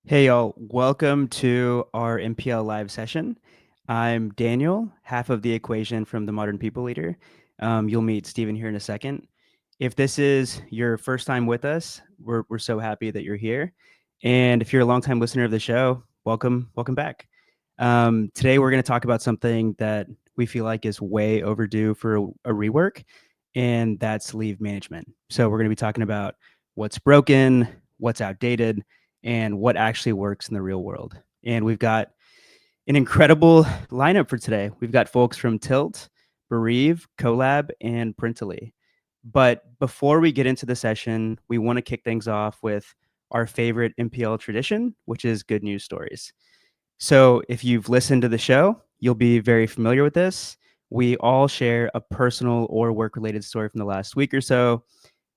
Hey y'all, welcome to our MPL live session. I'm Daniel, half of the equation from the Modern People Leader. You'll meet Stephen here in a second. If this is your first time with us, we're so happy that you're here. And if you're a longtime listener of the show, welcome back. Today we're going to talk about something that we feel like is way overdue for a rework, and that's leave management. So we're going to be talking about what's broken, what's outdated, and what actually works in the real world. And we've got an incredible lineup for today. We've got folks from Tilt, Bereave, CoLab, and Parentaly. But before we get into the session, we want to kick things off with our favorite MPL tradition, which is good news stories. So if you've listened to the show, you'll be very familiar with this. We all share a personal or work-related story from the last week or so.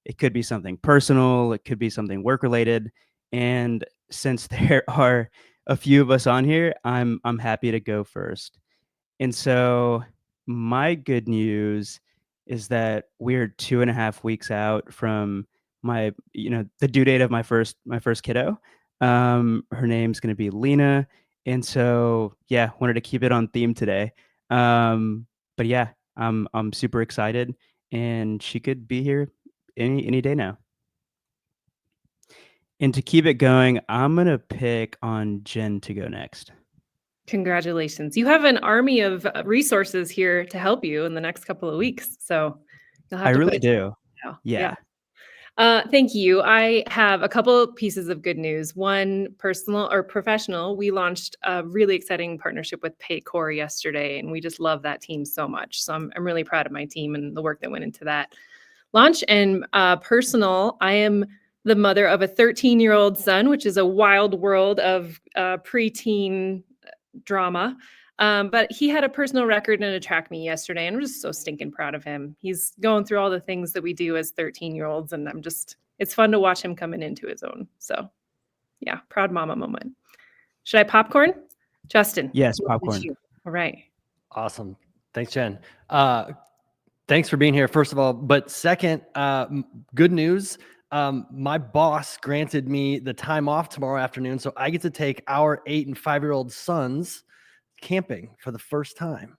It could be something personal, it could be something work-related. And since there are a few of us on here, I'm happy to go first. And so my good news is that we're 2.5 weeks out from the due date of my first kiddo. Her name's gonna be Lena. And so yeah, wanted to keep it on theme today. But yeah, I'm super excited and she could be here any day now. And to keep it going, I'm gonna pick on Jen to go next. Congratulations. You have an army of resources here to help you in the next couple of weeks. So you'll have I to really put do. now. Yeah. Yeah. Thank you. I have a couple pieces of good news. One, personal or professional. We launched a really exciting partnership with Paycor yesterday, and we just love that team so much. So I'm really proud of my team and the work that went into that launch. And personal, I am the mother of a 13-year-old son, which is a wild world of preteen drama. But he had a personal record and a track meet yesterday, and I'm just so stinking proud of him. He's going through all the things that we do as 13-year-olds, and it's fun to watch him coming into his own. So yeah, proud mama moment. Should I popcorn? Justin. Yes, What about popcorn. you? All right. Awesome. Thanks, Jen. Thanks for being here, first of all. But second, good news. My boss granted me the time off tomorrow afternoon, so I get to take our 8 and 5-year-old sons camping for the first time.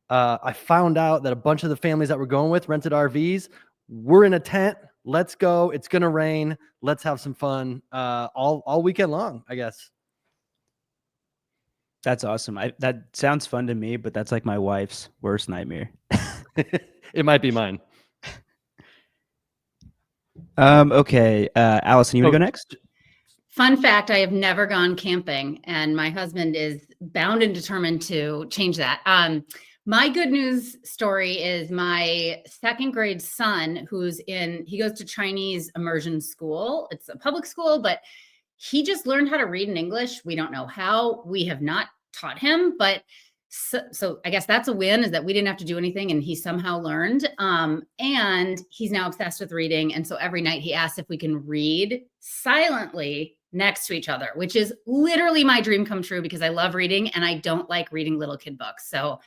I found out that a bunch of the families that we're going with rented RVs. We're in a tent. Let's go. It's going to rain. Let's have some fun all weekend long, I guess. That's awesome. That sounds fun to me, but that's like my wife's worst nightmare. It might be mine. Okay. Allison, you want to go next? Fun fact, I have never gone camping, and my husband is bound and determined to change that. My good news story is my second grade son he goes to Chinese immersion school. It's a public school, but he just learned how to read in English. We don't know how. We have not taught him, but so I guess that's a win, is that we didn't have to do anything and he somehow learned. And he's now obsessed with reading. And so every night he asks if we can read silently next to each other, which is literally my dream come true, because I love reading and I don't like reading little kid books. So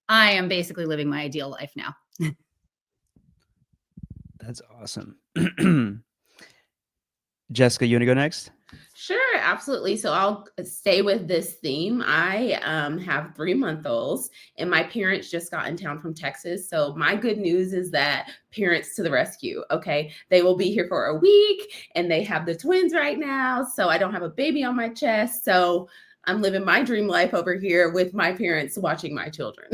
I am basically living my ideal life now. That's awesome. Jessica, you want to go next? Sure, absolutely. So I'll stay with this theme. I have 3-month-olds, and my parents just got in town from Texas. So my good news is that parents to the rescue. Okay, they will be here for a week, and they have the twins right now. So I don't have a baby on my chest. So I'm living my dream life over here with my parents watching my children.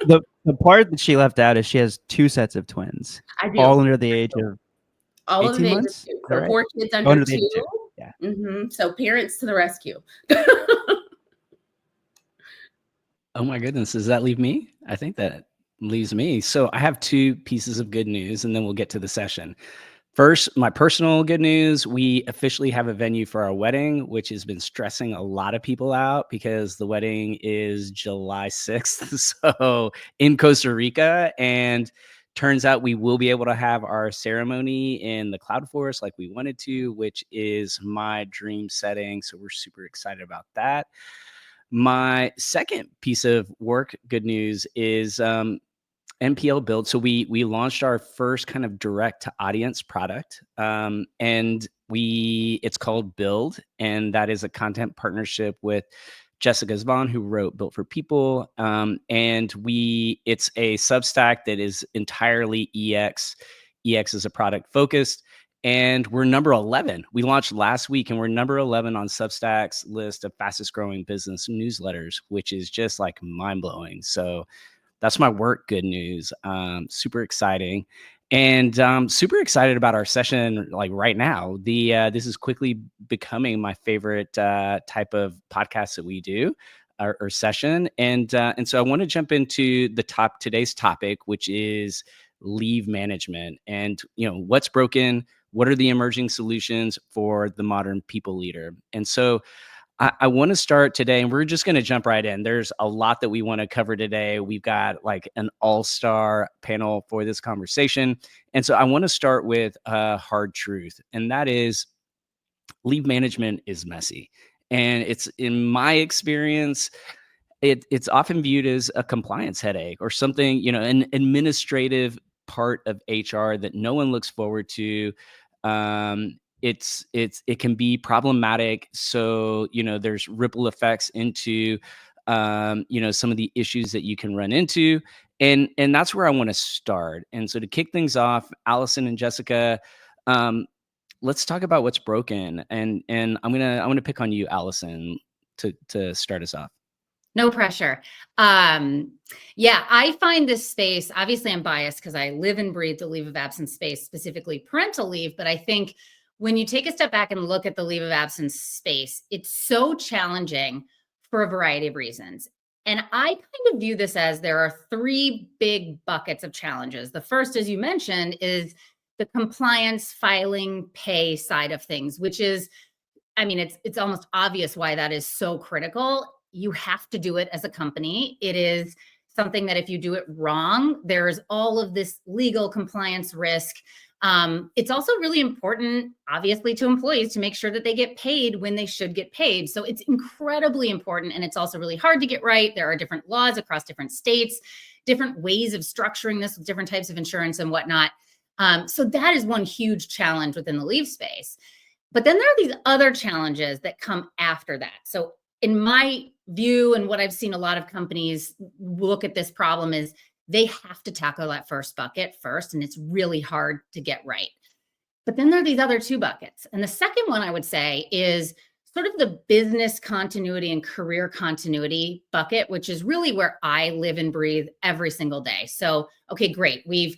The part that she left out is she has 2 sets of twins, I do. all under the age of All of 18 the ages months. two. Is that So right? 4 kids Oh, under under the age 2. of 2. Yeah. So parents to the rescue. Oh my goodness, does that leave me? I think that leaves me. So I have 2 pieces of good news, and then we'll get to the session. First, my personal good news, we officially have a venue for our wedding, which has been stressing a lot of people out because the wedding is July 6th, so in Costa Rica. And turns out we will be able to have our ceremony in the cloud forest like we wanted to, which is my dream setting. So we're super excited about that. My second piece of work good news is NPL build. So we launched our first kind of direct to audience product, and it's called Build, and that is a content partnership with Jessica Zvon, who wrote Built for People, and it's a Substack that is entirely EX. EX is a product focused, and we're number 11. We launched last week, and we're number 11 on Substack's list of fastest growing business newsletters, which is just like mind blowing. So that's my work good news. Super exciting, and super excited about our session like right now. This is quickly becoming my favorite type of podcast that we do, or session, and so I want to jump into today's topic, which is leave management, and what's broken. What are the emerging solutions for the modern people leader? And so I want to start today, and we're just going to jump right in. There's a lot that we want to cover today. We've got like an all-star panel for this conversation. And so I want to start with a hard truth, and that is leave management is messy. And it's, in my experience, it's often viewed as a compliance headache or something, an administrative part of HR that no one looks forward to. It can be problematic. So, there's ripple effects into, some of the issues that you can run into. And that's where I want to start. And so to kick things off, Allison and Jessica, let's talk about what's broken. And I'm gonna pick on you, Allison, to start us off. No pressure. Yeah, I find this space, obviously I'm biased because I live and breathe the leave of absence space, specifically parental leave. But I think when you take a step back and look at the leave of absence space, it's so challenging for a variety of reasons. And I kind of view this as there are three big buckets of challenges. The first, as you mentioned, is the compliance, filing, pay side of things, which is, it's almost obvious why that is so critical. You have to do it as a company. It is something that if you do it wrong, there's all of this legal compliance risk. It's also really important, obviously, to employees to make sure that they get paid when they should get paid. So it's incredibly important. And it's also really hard to get right. There are different laws across different states, different ways of structuring this with different types of insurance and whatnot. So that is one huge challenge within the leave space. But then there are these other challenges that come after that. So in my view, and what I've seen a lot of companies look at this problem is they have to tackle that first bucket first, and it's really hard to get right. But then there are these other two buckets. And the second one I would say is sort of the business continuity and career continuity bucket, which is really where I live and breathe every single day. So, okay, great. We've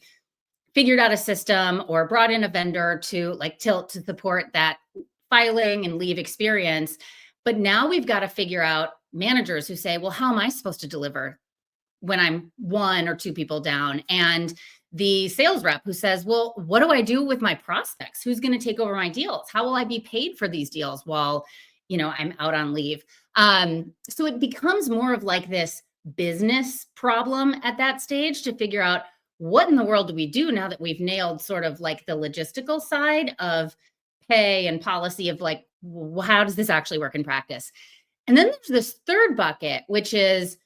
figured out a system or brought in a vendor to Tilt to support that filing and leave experience. But now we've got to figure out managers who say, well, how am I supposed to deliver when I'm one or two people down? And the sales rep who says, well, what do I do with my prospects? Who's going to take over my deals? How will I be paid for these deals while, I'm out on leave? So it becomes more of like this business problem at that stage to figure out what in the world do we do now that we've nailed sort of like the logistical side of pay and policy of like, how does this actually work in practice? And then there's this third bucket, which is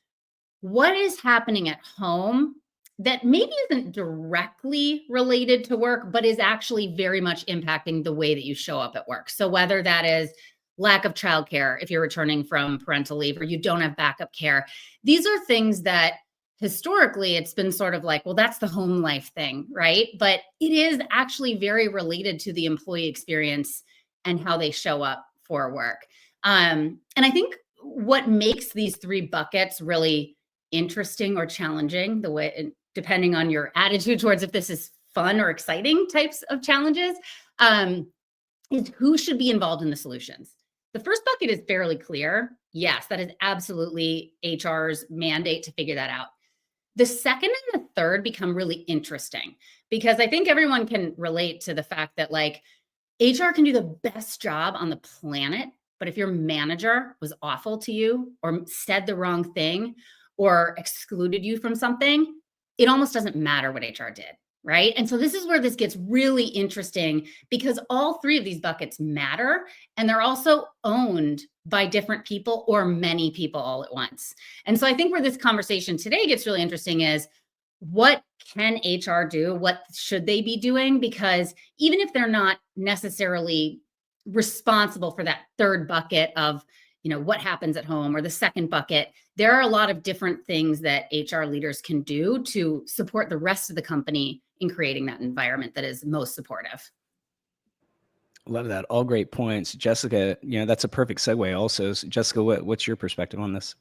what is happening at home that maybe isn't directly related to work, but is actually very much impacting the way that you show up at work. So whether that is lack of childcare, if you're returning from parental leave, or you don't have backup care, these are things that historically it's been sort of like, well, that's the home life thing, right? But it is actually very related to the employee experience and how they show up for work. And I think what makes these three buckets really interesting or challenging, depending on your attitude towards if this is fun or exciting types of challenges, is who should be involved in the solutions. The first bucket is fairly clear. Yes, that is absolutely HR's mandate to figure that out. The second and the third become really interesting because I think everyone can relate to the fact that like HR can do the best job on the planet, but if your manager was awful to you or said the wrong thing or excluded you from something, it almost doesn't matter what HR did, right? And so this is where this gets really interesting because all three of these buckets matter and they're also owned by different people or many people all at once. And so I think where this conversation today gets really interesting is what can HR do? What should they be doing? Because even if they're not necessarily responsible for that third bucket of, what happens at home, or the second bucket, there are a lot of different things that HR leaders can do to support the rest of the company in creating that environment that is most supportive. Love that. All great points. Jessica, that's a perfect segue also. So Jessica, what's your perspective on this?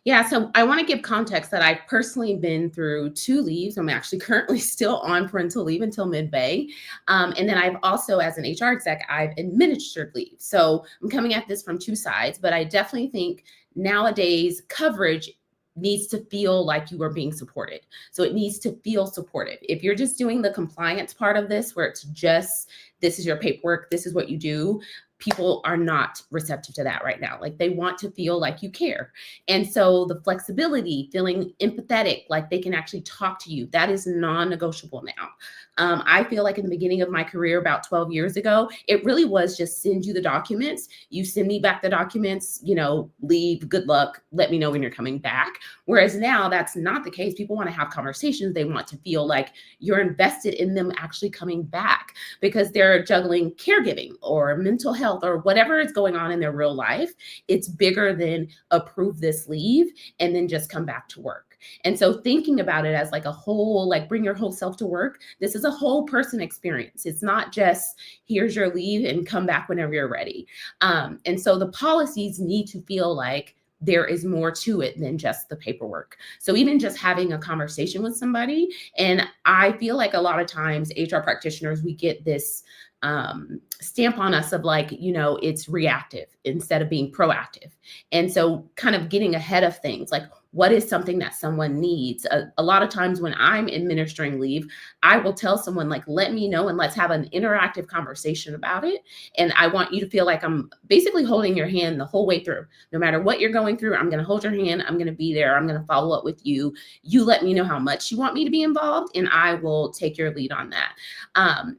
Yeah, so I want to give context that I've personally been through 2 leaves. I'm actually currently still on parental leave until mid-May. And then I've also, as an HR exec, I've administered leave. So I'm coming at this from 2 sides, but I definitely think nowadays coverage needs to feel like you are being supported. So it needs to feel supportive. If you're just doing the compliance part of this, where it's just, this is your paperwork, this is what you do, people are not receptive to that right now. Like, they want to feel like you care. And so the flexibility, feeling empathetic, like they can actually talk to you, that is non-negotiable now. I feel like in the beginning of my career, about 12 years ago, it really was just send you the documents. You send me back the documents, leave, good luck, let me know when you're coming back. Whereas now that's not the case. People want to have conversations. They want to feel like you're invested in them actually coming back, because they're juggling caregiving or mental health or whatever is going on in their real life. It's bigger than approve this leave and then just come back to work. And so thinking about it as like a whole, like bring your whole self to work, this is a whole person experience. It's not just here's your leave and come back whenever you're ready. And so the policies need to feel like there is more to it than just the paperwork. So even just having a conversation with somebody, and I feel like a lot of times HR practitioners, we get this stamp on us of like, it's reactive instead of being proactive. And so kind of getting ahead of things, like what is something that someone needs? A lot of times when I'm administering leave, I will tell someone like, let me know and let's have an interactive conversation about it. And I want you to feel like I'm basically holding your hand the whole way through. No matter what you're going through, I'm going to hold your hand. I'm going to be there. I'm going to follow up with you. You let me know how much you want me to be involved, and I will take your lead on that.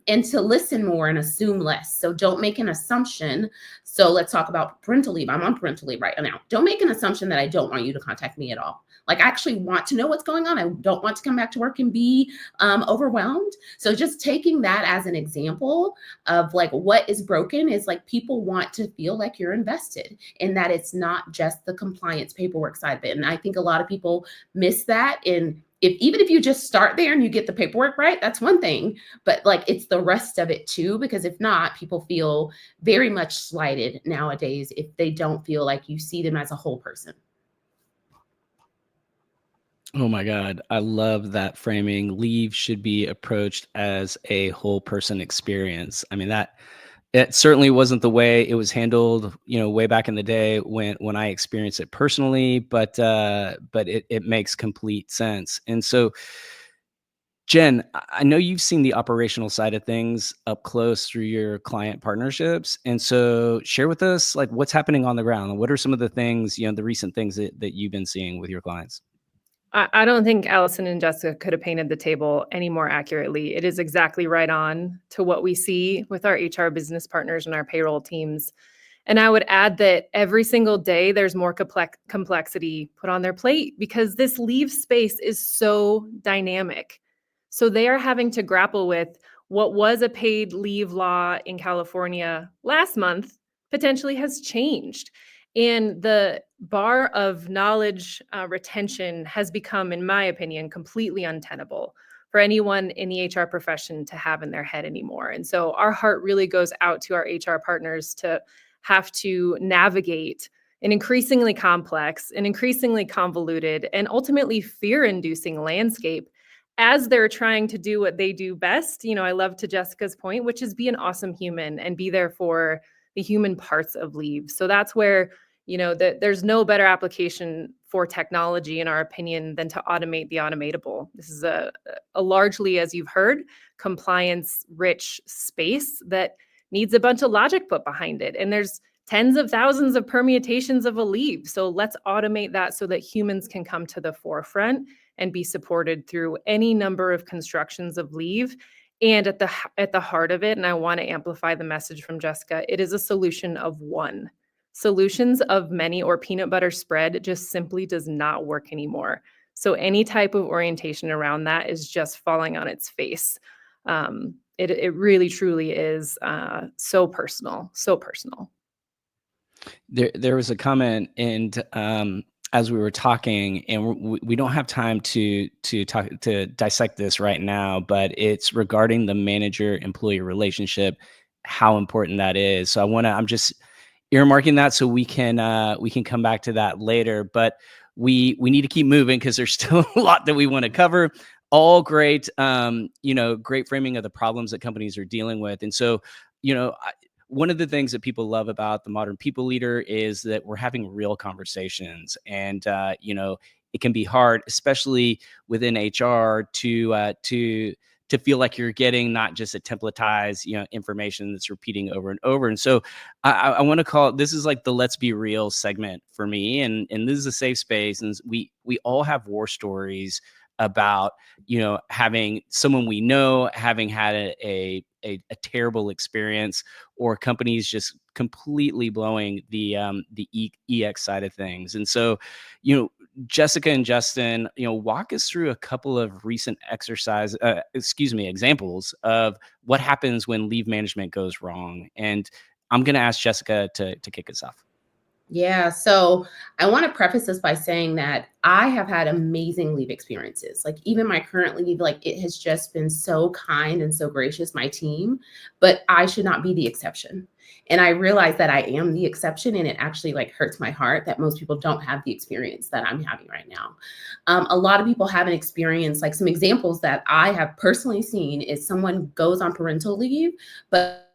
And to listen more and assume less. So don't make an assumption. So let's talk about parental leave. I'm on parental leave right now. Don't make an assumption that I don't want you to contact me at all. Like, I actually want to know what's going on. I don't want to come back to work and be overwhelmed. So just taking that as an example of like what is broken is like people want to feel like you're invested, and that it's not just the compliance paperwork side of it. And I think a lot of people miss that. And even if you just start there and you get the paperwork right, that's one thing, but like it's the rest of it too, because if not, people feel very much slighted nowadays if they don't feel like you see them as a whole person. Oh my God. I love that framing. Leave should be approached as a whole person experience. I mean, it certainly wasn't the way it was handled, way back in the day when I experienced it personally, but it makes complete sense. And so, Jen, I know you've seen the operational side of things up close through your client partnerships. And so share with us like what's happening on the ground. What are some of the things, the recent things that you've been seeing with your clients? I don't think Allison and Jessica could have painted the table any more accurately. It is exactly right on to what we see with our HR business partners and our payroll teams. And I would add that every single day there's more complexity put on their plate because this leave space is so dynamic. So they are having to grapple with what was a paid leave law in California last month potentially has changed. And the bar of knowledge retention has become, in my opinion, completely untenable for anyone in the HR profession to have in their head anymore. And so our heart really goes out to our HR partners to have to navigate an increasingly complex and increasingly convoluted and ultimately fear-inducing landscape as they're trying to do what they do best. I love to Jessica's point, which is be an awesome human and be there for the human parts of leave. So that's where there's no better application for technology, in our opinion, than to automate the automatable. This is a largely, as you've heard, compliance-rich space that needs a bunch of logic put behind it. And there's tens of thousands of permutations of a leave. So let's automate that so that humans can come to the forefront and be supported through any number of constructions of leave. And at the heart of it, and I want to amplify the message from Jessica, it is a solution of one. Solutions of many or peanut butter spread just simply does not work anymore. So any type of orientation around that is just falling on its face. It really truly is so personal, so personal. There was a comment, and as we were talking, and we don't have time to dissect this right now, but it's regarding the manager-employee relationship, how important that is. So I'm just earmarking that so we can come back to that later. But we need to keep moving because there's still a lot that we want to cover. All great, great framing of the problems that companies are dealing with, and so one of the things that people love about the modern people leader is that we're having real conversations, and it can be hard, especially within HR, to feel like you're getting not just a templatized information that's repeating over and over. And so I want to call this is like the let's be real segment for me, and this is a safe space, and we all have war stories about having someone we know having had a terrible experience, or companies just completely blowing the EX side of things. And so Jessica and Justin, walk us through a couple of recent examples of what happens when leave management goes wrong. And I'm going to ask Jessica to kick us off. Yeah, so I want to preface this by saying that I have had amazing leave experiences. Like even my current leave, like it has just been so kind and so gracious, my team, but I should not be the exception. And I realize that I am the exception, and it actually like hurts my heart that most people don't have the experience that I'm having right now. A lot of people haven't experienced, like some examples that I have personally seen is someone goes on parental leave, but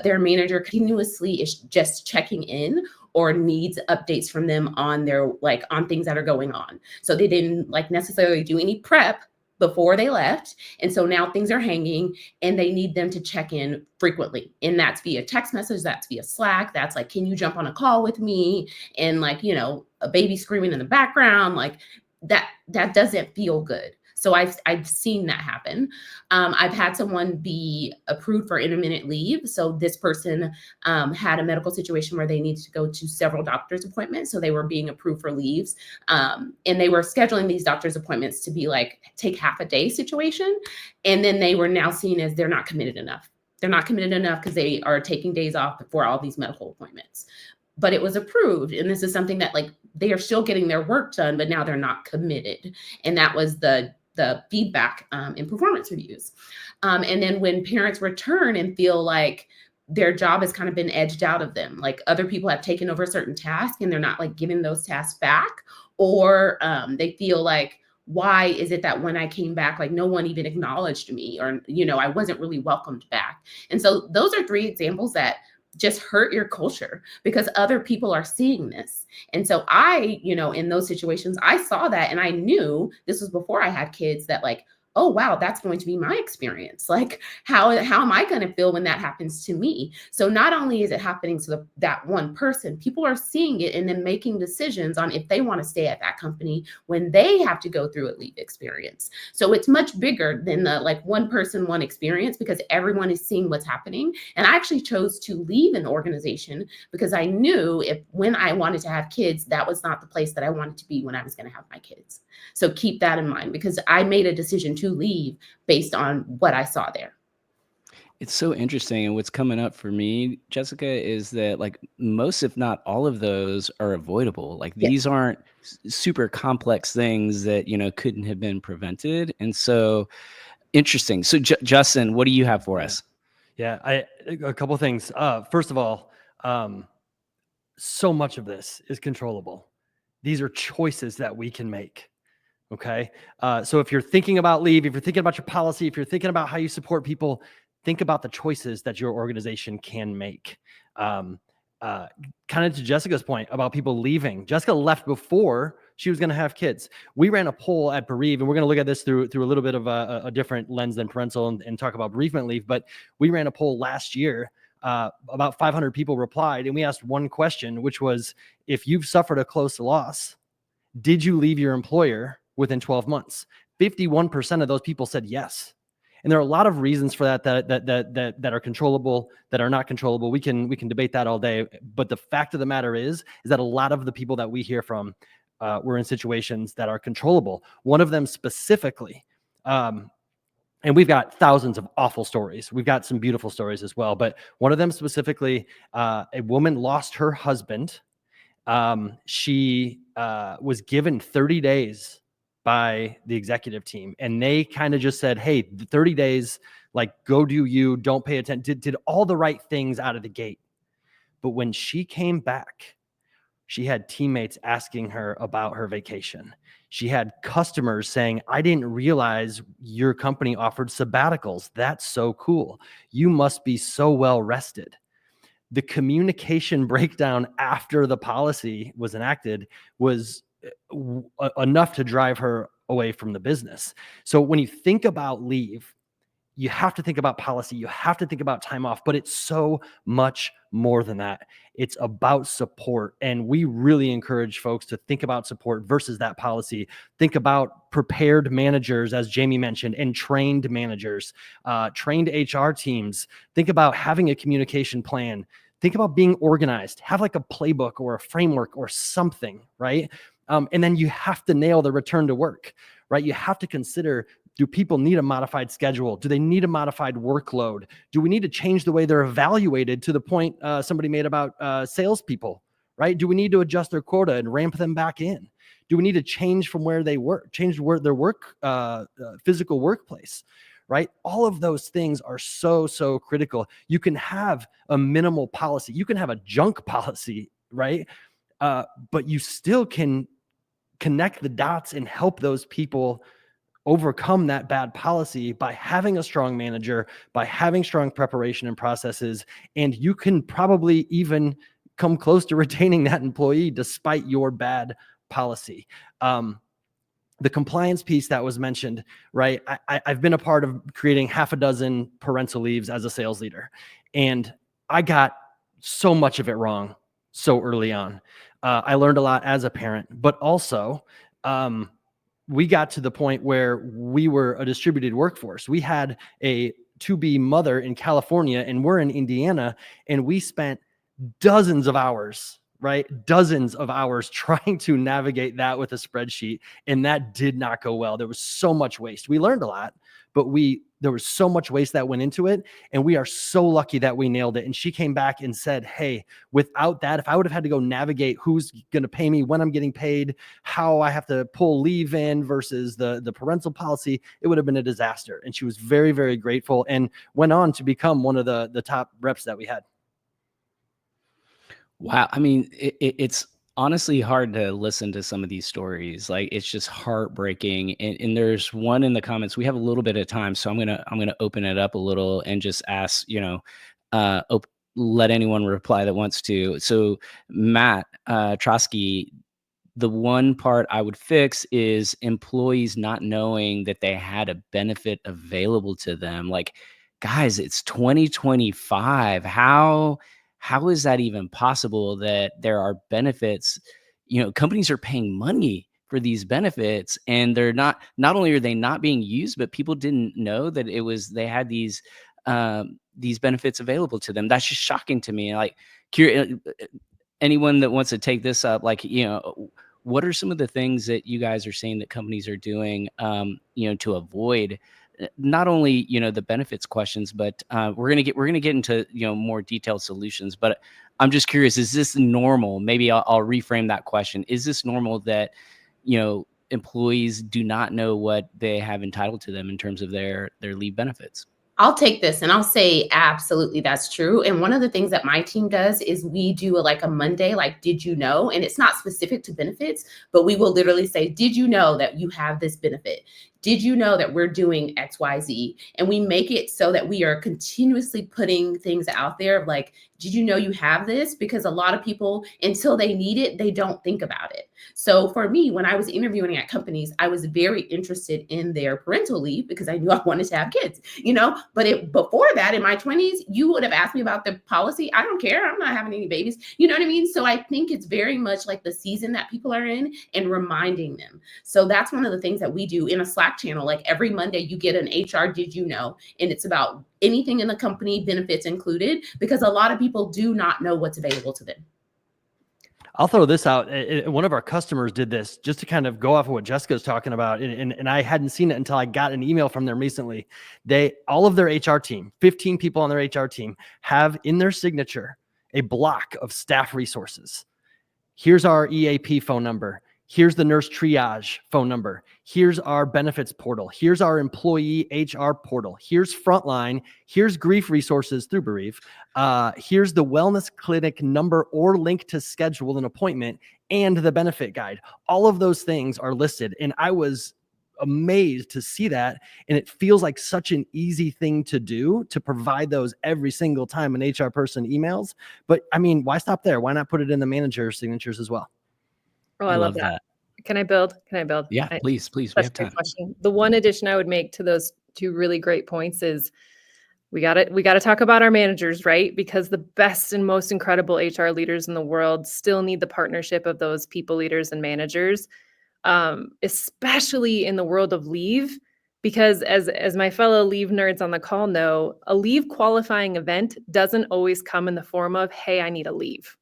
their manager continuously is just checking in or needs updates from them on their on things that are going on. So they didn't necessarily do any prep before they left. And so now things are hanging and they need them to check in frequently. And that's via text message, that's via Slack, that's like, can you jump on a call with me? And a baby screaming in the background, that doesn't feel good. So I've seen that happen. I've had someone be approved for intermittent leave. So this person had a medical situation where they needed to go to several doctor's appointments. So they were being approved for leaves. And they were scheduling these doctor's appointments to be take half a day situation. And then they were now seen as they're not committed enough. They're not committed enough because they are taking days off before all these medical appointments. But it was approved. And this is something that they are still getting their work done, but now they're not committed. And that was the feedback in performance reviews. And then when parents return and feel like their job has kind of been edged out of them, like other people have taken over a certain task and they're not giving those tasks back, or they feel like, why is it that when I came back, no one even acknowledged me, or, I wasn't really welcomed back. And so those are three examples that just hurt your culture because other people are seeing this. And so I, in those situations, I saw that and I knew this was before I had kids that oh, wow, that's going to be my experience. How am I going to feel when that happens to me? So not only is it happening to that one person, people are seeing it and then making decisions on if they want to stay at that company when they have to go through a leave experience. So it's much bigger than the one person, one experience, because everyone is seeing what's happening. And I actually chose to leave an organization because I knew when I wanted to have kids, that was not the place that I wanted to be when I was going to have my kids. So keep that in mind, because I made a decision to leave based on what I saw there. It's so interesting. And what's coming up for me, Jessica, is that most, if not all of those are avoidable. Yes. These aren't super complex things that, couldn't have been prevented. And so interesting. So Justin, what do you have for us? Yeah, a couple things. First of all, so much of this is controllable. These are choices that we can make. Okay. So if you're thinking about leave, if you're thinking about your policy, if you're thinking about how you support people, think about the choices that your organization can make. Kind of to Jessica's point about people leaving. Jessica left before she was going to have kids. We ran a poll at Bereave, and we're going to look at this through a little bit of a different lens than parental and talk about bereavement leave. But we ran a poll last year. About 500 people replied, and we asked one question, which was, if you've suffered a close loss, did you leave your employer within 12 months? 51% of those people said yes. And there are a lot of reasons for that are controllable, that are not controllable. We can debate that all day. But the fact of the matter is that a lot of the people that we hear from we're in situations that are controllable. One of them specifically, and we've got thousands of awful stories. We've got some beautiful stories as well. But one of them specifically, a woman lost her husband. She was given 30 days by the executive team. And they kind of just said, hey, 30 days, like, go do you, don't pay attention, did all the right things out of the gate. But when she came back, she had teammates asking her about her vacation. She had customers saying, I didn't realize your company offered sabbaticals. That's so cool. You must be so well rested. The communication breakdown after the policy was enacted was enough to drive her away from the business. So when you think about leave, you have to think about policy, you have to think about time off, but it's so much more than that. It's about support. And we really encourage folks to think about support versus that policy. Think about prepared managers, as Jamie mentioned, and trained managers, trained HR teams. Think about having a communication plan. Think about being organized. Have like a playbook or a framework or something, right? And then you have to nail the return to work, right? You have to consider, do people need a modified schedule? Do they need a modified workload? Do we need to change the way they're evaluated, to the point somebody made about salespeople, right? Do we need to adjust their quota and ramp them back in? Do we need to change from where they work, change their work, physical workplace, right? All of those things are so, so critical. You can have a minimal policy. You can have a junk policy, right? But you still can connect the dots and help those people overcome that bad policy by having a strong manager, by having strong preparation and processes. And you can probably even come close to retaining that employee despite your bad policy. The compliance piece that was mentioned, right? I've been a part of creating half a dozen parental leaves as a sales leader, and I got so much of it wrong so early on. I learned a lot as a parent, but also we got to the point where we were a distributed workforce. We had a to-be mother in California, and we're in Indiana, and we spent dozens of hours, right? Dozens of hours trying to navigate that with a spreadsheet, and that did not go well. There was so much waste. We learned a lot, but there was so much waste that went into it, and we are so lucky that we nailed it. And she came back and said, hey, without that, if I would have had to go navigate who's going to pay me, when I'm getting paid, how I have to pull leave in versus the parental policy, it would have been a disaster. And she was very, very grateful and went on to become one of the top reps that we had. Wow. I mean, it's honestly hard to listen to some of these stories. Like, it's just heartbreaking. And there's one in the comments. We have a little bit of time, so I'm gonna open it up a little and just ask, let anyone reply that wants to. So Matt Trotsky, the one part I would fix is employees not knowing that they had a benefit available to them. Like, guys, it's 2025. How is that even possible that there are benefits? Companies are paying money for these benefits, and not only are they not being used, but people didn't know that they had these benefits available to them. That's just shocking to me. Like, anyone that wants to take this up, what are some of the things that you guys are saying that companies are doing, to avoid not only the benefits questions, but we're gonna get into more detailed solutions. But I'm just curious: is this normal? Maybe I'll reframe that question. Is this normal that employees do not know what they have entitled to them in terms of their leave benefits? I'll take this and I'll say absolutely that's true. And one of the things that my team does is we do a Monday, did you know? And it's not specific to benefits, but we will literally say, did you know that you have this benefit? Did you know that we're doing XYZ? And we make it so that we are continuously putting things out there like, did you know you have this? Because a lot of people, until they need it, they don't think about it. So for me, when I was interviewing at companies, I was very interested in their parental leave because I knew I wanted to have kids, but before that, in my 20s, you would have asked me about the policy. I don't care. I'm not having any babies. You know what I mean? So I think it's very much like the season that people are in and reminding them. So that's one of the things that we do in a Slack channel. Like every Monday you get an HR Did You Know? And it's about anything in the company, benefits included, because a lot of people do not know what's available to them. I'll throw this out. One of our customers did this just to kind of go off of what Jessica's talking about. And I hadn't seen it until I got an email from them recently. All of their HR team, 15 people on their HR team, have in their signature a block of staff resources. Here's our EAP phone number. Here's the nurse triage phone number. Here's our benefits portal. Here's our employee HR portal. Here's Frontline. Here's grief resources through Bereave. Here's the wellness clinic number or link to schedule an appointment, and the benefit guide. All of those things are listed. And I was amazed to see that. And it feels like such an easy thing to do, to provide those every single time an HR person emails. But I mean, why stop there? Why not put it in the manager signatures as well? Oh, I love that. Can I build? Yeah, please. We That's have a good time. question. The one addition I would make to those two really great points is we got to talk about our managers, right? Because the best and most incredible HR leaders in the world still need the partnership of those people leaders and managers, especially in the world of leave. Because as my fellow leave nerds on the call know, a leave qualifying event doesn't always come in the form of, hey, I need a leave.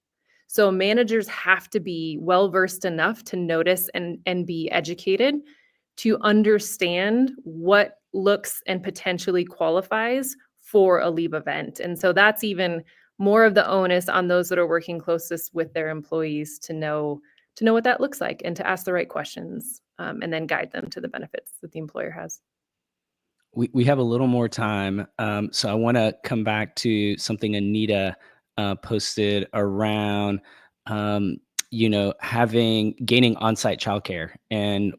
So managers have to be well-versed enough to notice and be educated to understand what looks and potentially qualifies for a leave event. And so that's even more of the onus on those that are working closest with their employees to know what that looks like and to ask the right questions, and then guide them to the benefits that the employer has. We have a little more time. So I want to come back to something Anita posted around, gaining on-site childcare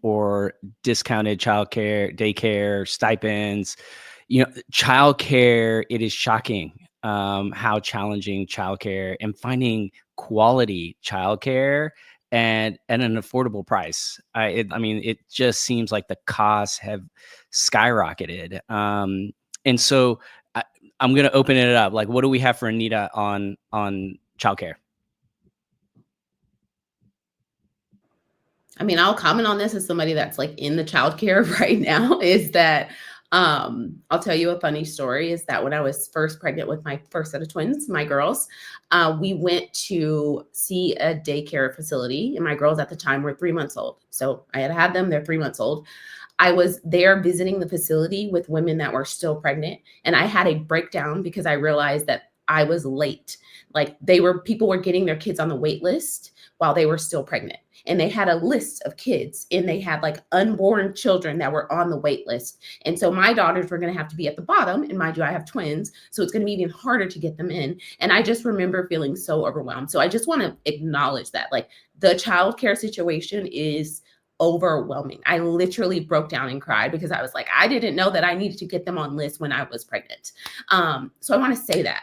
or discounted childcare, daycare, stipends. Childcare, it is shocking how challenging childcare and finding quality childcare and at an affordable price. It just seems like the costs have skyrocketed. And so I'm going to open it up. Like, what do we have for Anita on childcare? I mean, I'll comment on this as somebody that's like in the childcare right now, is that I'll tell you a funny story, is that when I was first pregnant with my first set of twins, my girls, we went to see a daycare facility, and my girls at the time were 3 months old. So I had them, they're 3 months old. I was there visiting the facility with women that were still pregnant, and I had a breakdown because I realized that I was late. Like people were getting their kids on the wait list while they were still pregnant. And they had a list of kids, and they had like unborn children that were on the wait list. And so my daughters were going to have to be at the bottom. And mind you, I have twins, so it's going to be even harder to get them in. And I just remember feeling so overwhelmed. So I just want to acknowledge that, like, the childcare situation is overwhelming. I literally broke down and cried because I was like, I didn't know that I needed to get them on lists when I was pregnant. So I want to say that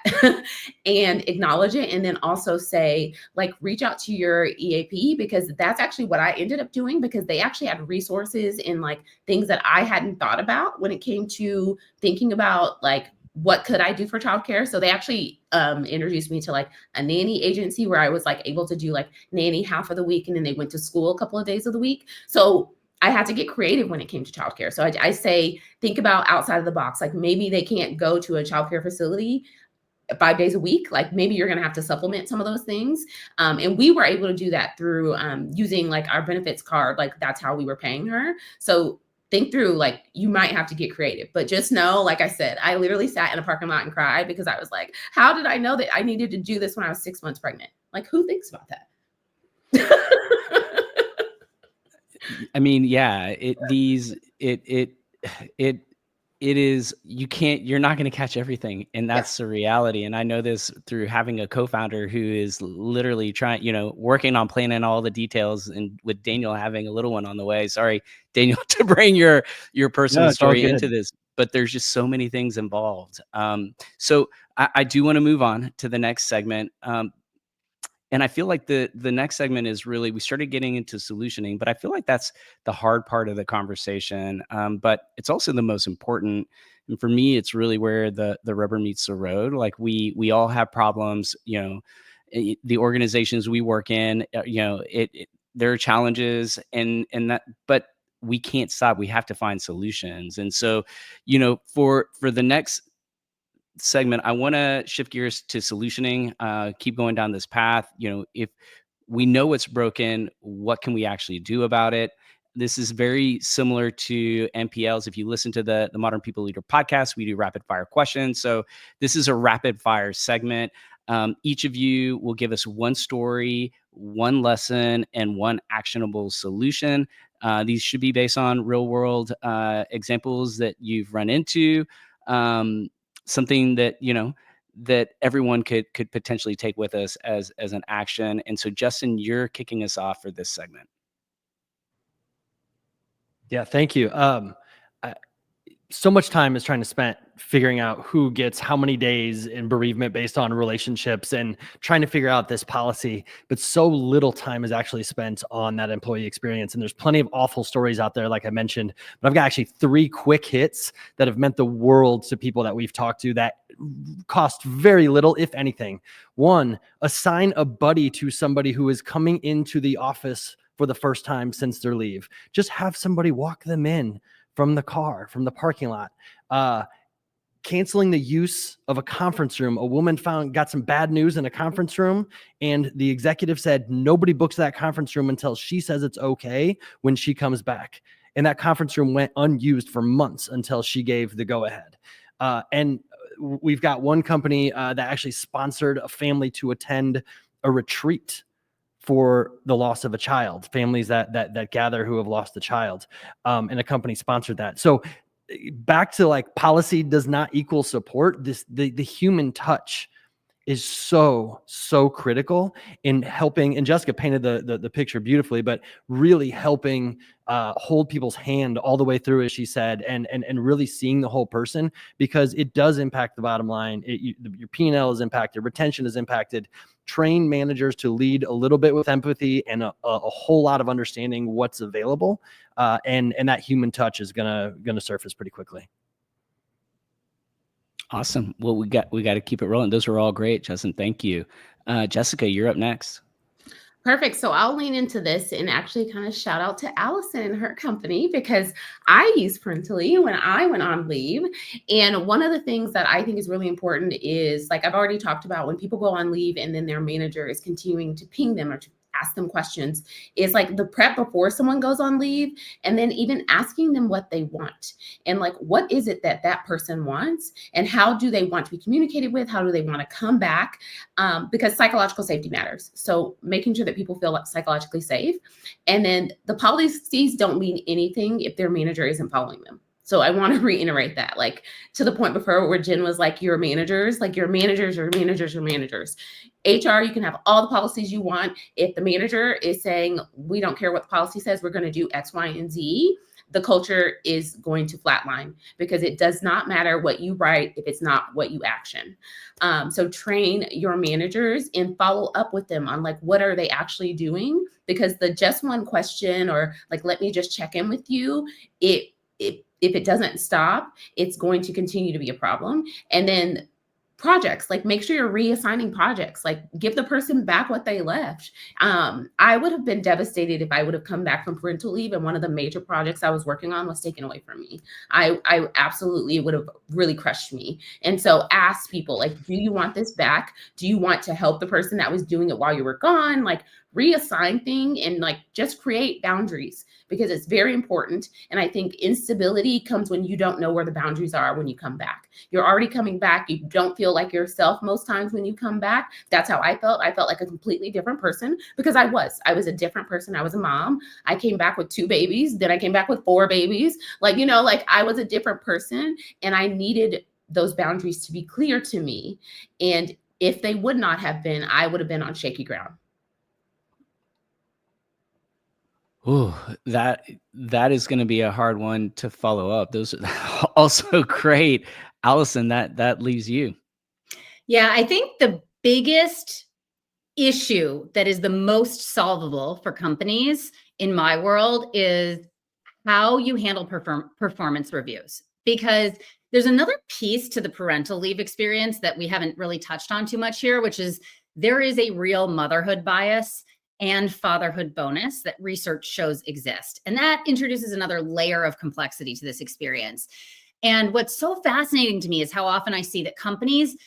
and acknowledge it. And then also say, like, reach out to your EAP, because that's actually what I ended up doing, because they actually had resources and like things that I hadn't thought about when it came to thinking about like, what could I do for childcare? So they actually introduced me to like a nanny agency where I was like able to do like nanny half of the week, and then they went to school a couple of days of the week. So I had to get creative when it came to childcare. So I say, think about outside of the box. Like, maybe they can't go to a childcare facility 5 days a week. Like, maybe you're going to have to supplement some of those things. And we were able to do that through using like our benefits card. Like, that's how we were paying her. So think through, like, you might have to get creative, but just know, like I said, I literally sat in a parking lot and cried because I was like, how did I know that I needed to do this when I was 6 months pregnant? Like, who thinks about that? I mean, yeah, it is, you're not going to catch everything. And that's the reality. And I know this through having a co-founder who is literally working on planning all the details, and with Daniel having a little one on the way. Sorry, Daniel, to bring your personal story into this, but there's just so many things involved. So I do want to move on to the next segment. And I feel like the next segment is really, we started getting into solutioning, but I feel like that's the hard part of the conversation. But it's also the most important. And for me, it's really where the rubber meets the road. Like, we all have problems, the organizations we work in, there are challenges and that, but we can't stop. We have to find solutions. And so, for the next segment, I want to shift gears to solutioning, keep going down this path. If we know what's broken. What can we actually do about it? This is very similar to MPLs. If you listen to the Modern People Leader podcast, we do rapid fire questions. So this is a rapid fire segment. Each of you will give us one story, one lesson, and one actionable solution. These should be based on real world examples that you've run into, something that, that everyone could potentially take with us as an action. And so, Justin, you're kicking us off for this segment. Yeah, thank you. So much time is trying to spend figuring out who gets how many days in bereavement based on relationships and trying to figure out this policy, but so little time is actually spent on that employee experience. And there's plenty of awful stories out there, like I mentioned, but I've got actually 3 quick hits that have meant the world to people that we've talked to that cost very little, if anything. 1, assign a buddy to somebody who is coming into the office for the first time since their leave. Just have somebody walk them in from the car, from the parking lot. Canceling the use of a conference room. A woman got some bad news in a conference room, and the executive said nobody books that conference room until she says it's okay when she comes back. And that conference room went unused for months until she gave the go-ahead. And we've got one company that actually sponsored a family to attend a retreat for the loss of a child, families that gather who have lost a child, and a company sponsored that. So back to like policy does not equal support. The human touch is so critical in helping, and Jessica painted the picture beautifully, but really helping hold people's hand all the way through, as she said, and really seeing the whole person, because it does impact the bottom line. Your P&L is impacted, retention is impacted. Train managers to lead a little bit with empathy and a whole lot of understanding what's available, and that human touch is gonna surface pretty quickly. Awesome. Well, we got to keep it rolling. Those are all great, Justin. Thank you. Jessica, you're up next. Perfect. So I'll lean into this and actually kind of shout out to Allison and her company, because I used Parentaly when I went on leave. And one of the things that I think is really important is, like I've already talked about, when people go on leave and then their manager is continuing to ping them or to ask them questions, is like the prep before someone goes on leave, and then even asking them what they want, and like what is it that that person wants, and how do they want to be communicated with, how do they want to come back, because psychological safety matters. So making sure that people feel like psychologically safe. And then the policies don't mean anything if their manager isn't following them. So I want to reiterate that, like to the point before where Jen was like, your managers, like your managers, your managers, your managers. HR, you can have all the policies you want. If the manager is saying, we don't care what the policy says, we're going to do X, Y, and Z, the culture is going to flatline, because it does not matter what you write if it's not what you action. So train your managers and follow up with them on like, what are they actually doing? Because the just one question or like, let me just check in with you, if it doesn't stop, it's going to continue to be a problem. And then projects, like make sure you're reassigning projects, like give the person back what they left. I would have been devastated if I would have come back from parental leave and one of the major projects I was working on was taken away from me. I absolutely would have really crushed me. And so ask people, like, do you want this back? Do you want to help the person that was doing it while you were gone? Like reassign thing and like just create boundaries, because it's very important. And I think instability comes when you don't know where the boundaries are when you come back. You're already coming back. You don't feel like yourself most times when you come back. That's how I felt. I felt like a completely different person, because I was a different person. I was a mom. I came back with 2 babies. Then I came back with 4 babies. Like, you know, like I was a different person, and I needed those boundaries to be clear to me. And if they would not have been, I would have been on shaky ground. Ooh, that is going to be a hard one to follow up. Those are also great. Allison, that leaves you. Yeah, I think the biggest issue that is the most solvable for companies in my world is how you handle performance reviews. Because there's another piece to the parental leave experience that we haven't really touched on too much here, which is there is a real motherhood bias and fatherhood bonus that research shows exist. And that introduces another layer of complexity to this experience. And what's so fascinating to me is how often I see that companies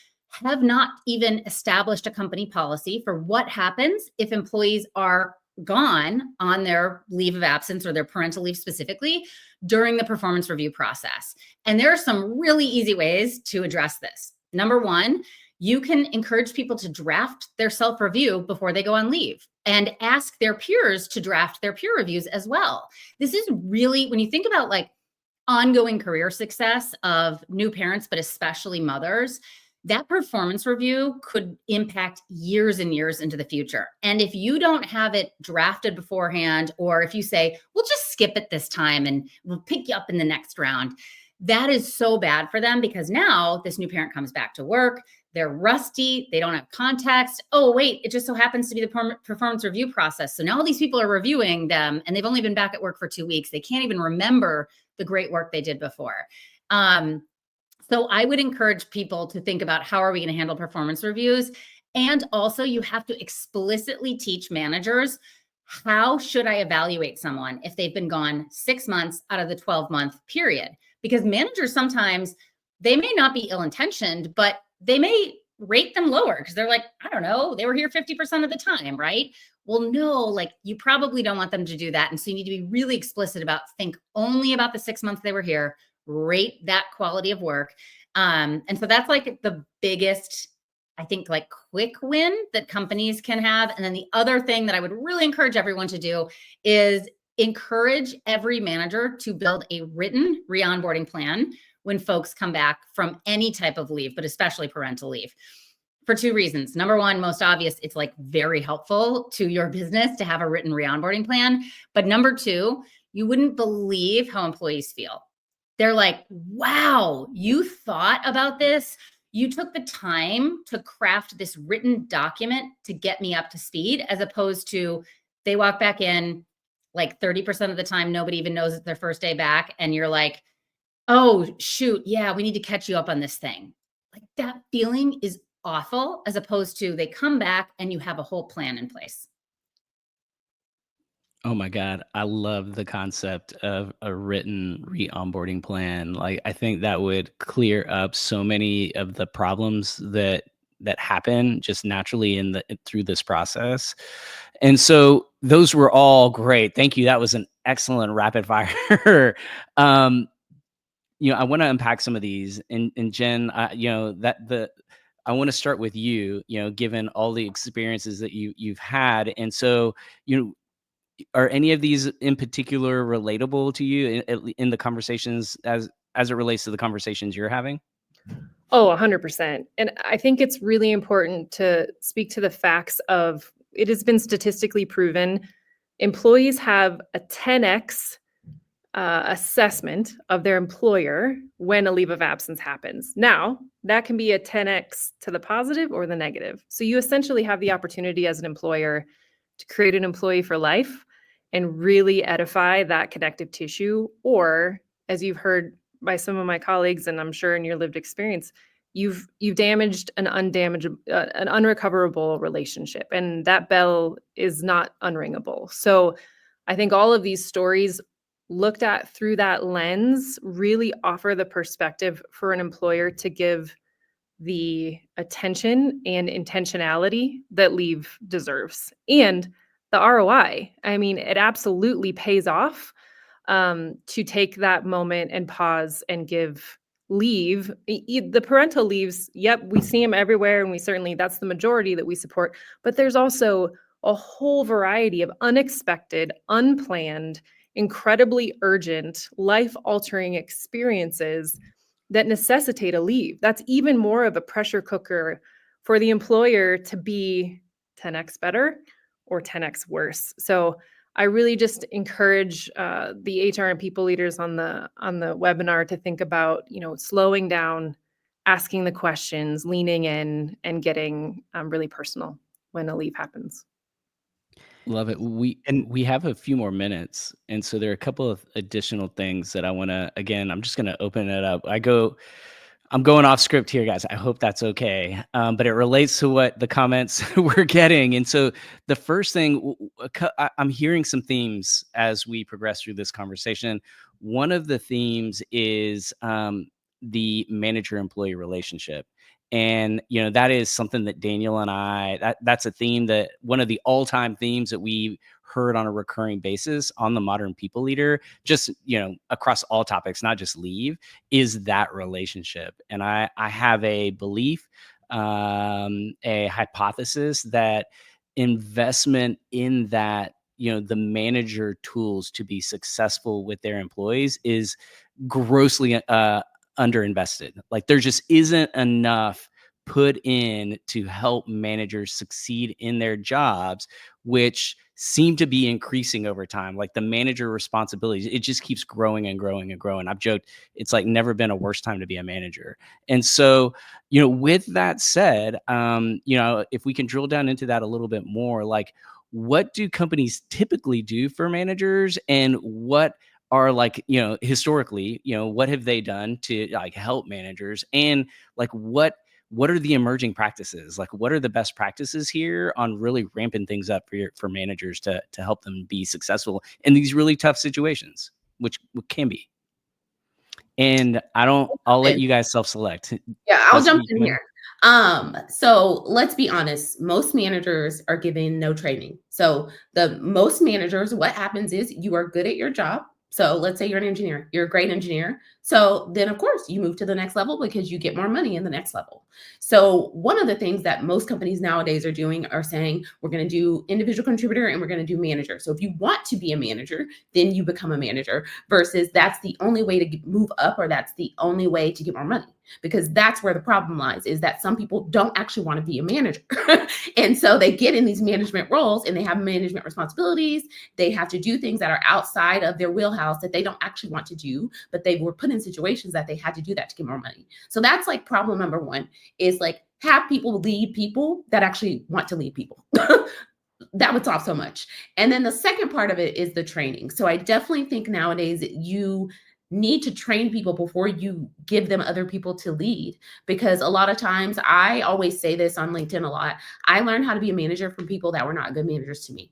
have not even established a company policy for what happens if employees are gone on their leave of absence or their parental leave specifically during the performance review process. And there are some really easy ways to address this. Number one, you can encourage people to draft their self-review before they go on leave and ask their peers to draft their peer reviews as well. This is really, when you think about like ongoing career success of new parents, but especially mothers, that performance review could impact years and years into the future. And if you don't have it drafted beforehand, or if you say, we'll just skip it this time and we'll pick you up in the next round, that is so bad for them, because now this new parent comes back to work, they're rusty, they don't have context. Oh, wait, it just so happens to be the performance review process. So now all these people are reviewing them and they've only been back at work for 2 weeks. They can't even remember the great work they did before. So I would encourage people to think about, how are we going to handle performance reviews? And also, you have to explicitly teach managers, how should I evaluate someone if they've been gone 6 months out of the 12-month period? Because managers sometimes, they may not be ill-intentioned, but they may rate them lower because they're like, I don't know, they were here 50% of the time, right? Well, no, like you probably don't want them to do that. And so you need to be really explicit about, think only about the 6 months they were here, rate that quality of work. And so that's like the biggest, I think, like quick win that companies can have. And then the other thing that I would really encourage everyone to do is encourage every manager to build a written re-onboarding plan when folks come back from any type of leave, but especially parental leave, for 2 reasons. Number one, most obvious, it's like very helpful to your business to have a written re-onboarding plan. But number 2, you wouldn't believe how employees feel. They're like, wow, you thought about this. You took the time to craft this written document to get me up to speed, as opposed to they walk back in like 30% of the time, nobody even knows it's their first day back. And you're like, oh, shoot, yeah, we need to catch you up on this thing. Like, that feeling is awful, as opposed to they come back and you have a whole plan in place. Oh my God. I love the concept of a written re-onboarding plan. Like, I think that would clear up so many of the problems that happen just naturally through this process. And so those were all great. Thank you. That was an excellent rapid fire. um, I want to unpack some of these, and Jen, I want to start with you, given all the experiences that you've had. And so, are any of these in particular relatable to you in the conversations as it relates to the conversations you're having? Oh, 100%. And I think it's really important to speak to the facts of, it has been statistically proven, employees have a 10x assessment of their employer when a leave of absence happens. Now, that can be a 10x to the positive or the negative. So you essentially have the opportunity as an employer to create an employee for life and really edify that connective tissue. Or, as you've heard by some of my colleagues, and I'm sure in your lived experience, you've damaged an unrecoverable relationship, and that bell is not unringable. So I think all of these stories looked at through that lens really offer the perspective for an employer to give the attention and intentionality that leave deserves, and the ROI. I mean, it absolutely pays off to take that moment and pause and give leave. The parental leaves, yep, we see them everywhere, and that's the majority that we support. But there's also a whole variety of unexpected, unplanned, incredibly urgent, life-altering experiences that necessitate a leave. That's even more of a pressure cooker for the employer to be 10x better or 10x worse. So I really just encourage the HR and people leaders on the webinar to think about, slowing down, asking the questions, leaning in, and getting really personal when a leave happens. Love it. We have a few more minutes, and so there are a couple of additional things that I want to. Again, I'm just going to open it up. I'm going off script here, guys. I hope that's okay. But it relates to what the comments we're getting. And so the first thing, I'm hearing some themes as we progress through this conversation. One of the themes is the manager-employee relationship. And, that is something that Daniel and that's a theme that one of the all-time themes that we heard on a recurring basis on the Modern People Leader, just, across all topics, not just leave, is that relationship. And I have a belief, a hypothesis that investment in that, the manager tools to be successful with their employees is grossly underinvested. Like there just isn't enough put in to help managers succeed in their jobs, which seem to be increasing over time. Like the manager responsibilities, it just keeps growing and growing and growing. I've joked, it's like never been a worse time to be a manager. And so, with that said, if we can drill down into that a little bit more, like what do companies typically do for managers, and what are like, historically, what have they done to like help managers, and like what are the emerging practices? Like what are the best practices here on really ramping things up for managers to help them be successful in these really tough situations, which can be. And I'll let you guys self-select. Yeah, I'll jump in Jessica, here. So let's be honest, most managers are given no training. So the most managers, what happens is you are good at your job. So let's say you're an engineer, you're a great engineer. So then of course you move to the next level because you get more money in the next level. So one of the things that most companies nowadays are doing are saying, we're going to do individual contributor and we're going to do manager. So if you want to be a manager, then you become a manager, versus that's the only way to move up, or that's the only way to get more money. Because that's where the problem lies, is that some people don't actually want to be a manager. And so they get in these management roles and they have management responsibilities. They have to do things that are outside of their wheelhouse that they don't actually want to do, but they were put in situations that they had to do that to get more money. So that's like problem number one, is like have people lead people that actually want to lead people. That would solve so much. And then the second part of it is the training. So I definitely think nowadays you need to train people before you give them other people to lead. Because a lot of times, I always say this on LinkedIn a lot, I learned how to be a manager from people that were not good managers to me.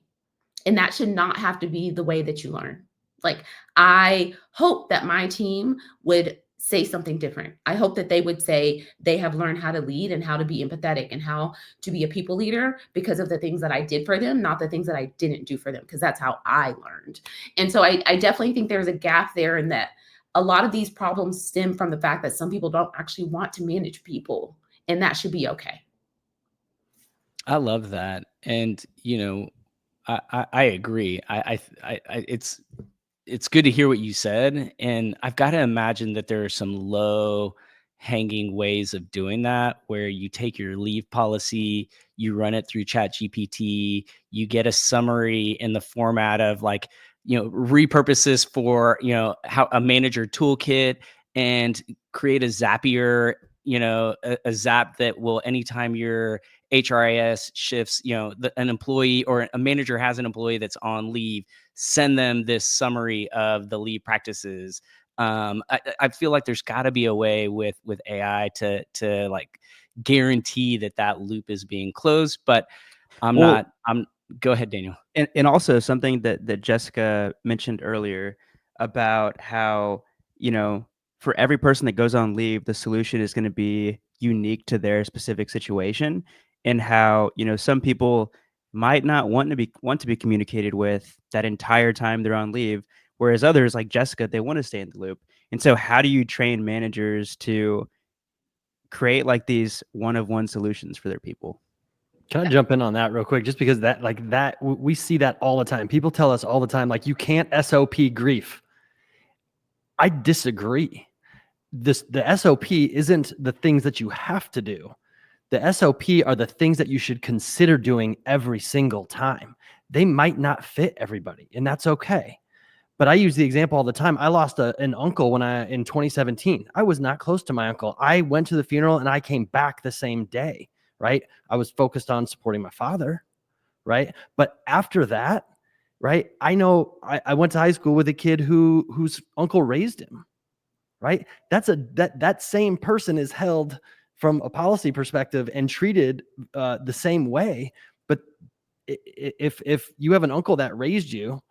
And that should not have to be the way that you learn. Like, I hope that my team would say something different. I hope that they would say they have learned how to lead and how to be empathetic and how to be a people leader because of the things that I did for them, not the things that I didn't do for them, because that's how I learned. And so I definitely think there's a gap there, in that a lot of these problems stem from the fact that some people don't actually want to manage people, and that should be okay. I love that. And, I agree. It's good to hear what you said. And I've got to imagine that there are some low hanging ways of doing that, where you take your leave policy, you run it through Chat GPT, you get a summary in the format of like, repurpose this for, how a manager toolkit, and create a Zapier, a Zap that will, anytime your HRIS shifts, an employee or a manager has an employee that's on leave, send them this summary of the leave practices. I feel like there's got to be a way with AI to like guarantee that loop is being closed. But go ahead, Daniel. And also something that Jessica mentioned earlier about how, for every person that goes on leave, the solution is going to be unique to their specific situation, and how, some people might not want to be communicated with that entire time they're on leave, whereas others, like Jessica, they want to stay in the loop. And so how do you train managers to create like these one-of-one solutions for their people? Can I jump in on that real quick? Just because we see that all the time. People tell us all the time, like, you can't SOP grief. I disagree. The SOP isn't the things that you have to do. The SOP are the things that you should consider doing every single time. They might not fit everybody, and that's okay. But I use the example all the time. I lost an uncle in 2017. I was not close to my uncle. I went to the funeral and I came back the same day, right? I was focused on supporting my father, right? But after that, right, I know I went to high school with a kid whose uncle raised him, right? That same person is held from a policy perspective and treated the same way. But if you have an uncle that raised you,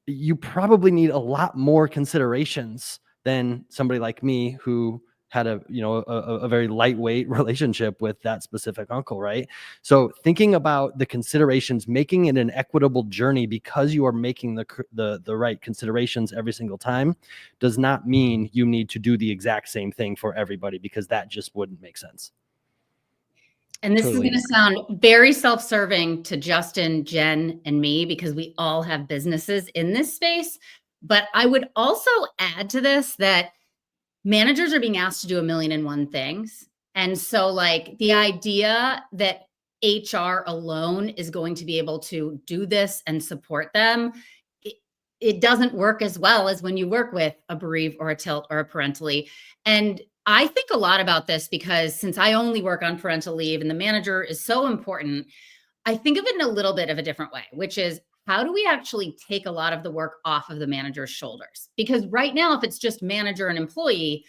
you probably need a lot more considerations than somebody like me who had a very lightweight relationship with that specific uncle, right? So thinking about the considerations, making it an equitable journey because you are making the right considerations every single time does not mean you need to do the exact same thing for everybody, because that just wouldn't make sense. And this Totally. is going to sound very self-serving to Justin, Jen, and me, because we all have businesses in this space. But I would also add to this that managers are being asked to do 1,000,001 things. And so like the idea that HR alone is going to be able to do this and support them, it doesn't work as well as when you work with a Bereave or a Tilt or a Parentaly. And I think a lot about this because since I only work on parental leave and the manager is so important, I think of it in a little bit of a different way, which is how do we actually take a lot of the work off of the manager's shoulders? Because right now, if it's just manager and employee,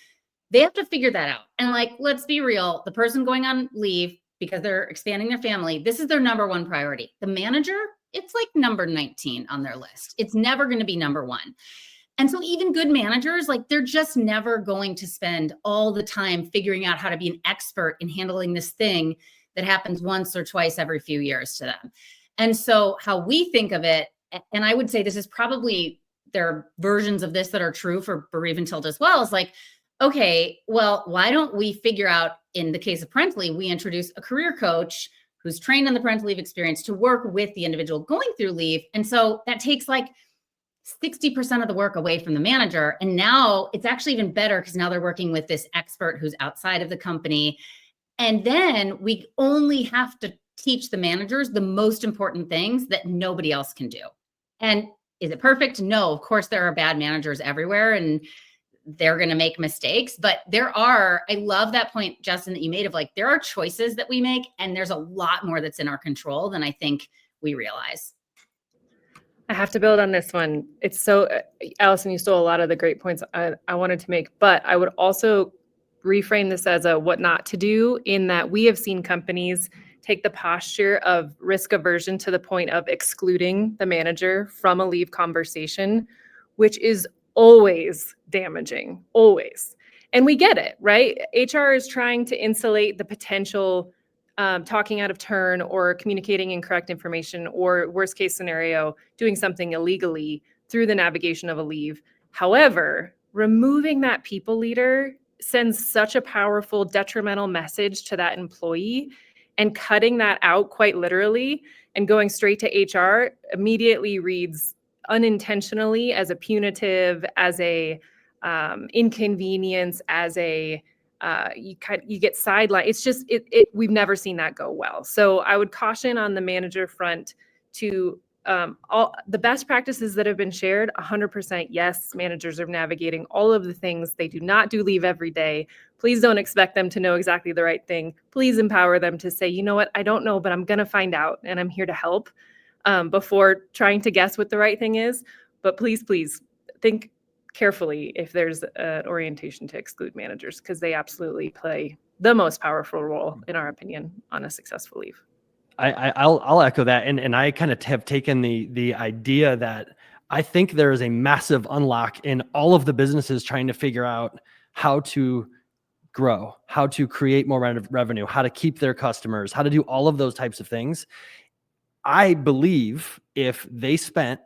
they have to figure that out. And like, let's be real, the person going on leave because they're expanding their family, this is their number one priority. The manager, it's like number 19 on their list. It's never going to be number one. And so even good managers, like they're just never going to spend all the time figuring out how to be an expert in handling this thing that happens once or twice every few years to them. And so how we think of it, and I would say this is probably, there are versions of this that are true for Bereave and Tilt as well, is like, okay, well, why don't we figure out, in the case of Parentaly, we introduce a career coach who's trained on the parental leave experience to work with the individual going through leave. And so that takes like 60% of the work away from the manager. And now it's actually even better because now they're working with this expert who's outside of the company. And then we only have to teach the managers the most important things that nobody else can do. And is it perfect? No, of course there are bad managers everywhere and they're going to make mistakes, but there are, I love that point, Justin, that you made of like, there are choices that we make and there's a lot more that's in our control than I think we realize. I have to build on this one. It's so, Allison, you stole a lot of the great points I wanted to make, but I would also reframe this as a what not to do, in that we have seen companies take the posture of risk aversion to the point of excluding the manager from a leave conversation, which is always damaging, always. And we get it, right? HR is trying to insulate the potential talking out of turn or communicating incorrect information, or worst case scenario, doing something illegally through the navigation of a leave. However, removing that people leader sends such a powerful detrimental message to that employee, and cutting that out quite literally and going straight to HR immediately reads unintentionally as a punitive, as a inconvenience, as a you get sidelined. It's just we've never seen that go well. So I would caution on the manager front to all the best practices that have been shared. 100% yes, managers are navigating all of the things. They do not do leave every day. Please don't expect them to know exactly the right thing. Please empower them to say, you know what, I don't know, but I'm going to find out and I'm here to help, before trying to guess what the right thing is. But please think carefully if there's an orientation to exclude managers, because they absolutely play the most powerful role, in our opinion, on a successful leave. I'll echo that. And I kind of have taken the idea that I think there is a massive unlock in all of the businesses trying to figure out how to grow, how to create more revenue, how to keep their customers, how to do all of those types of things. I believe if they spent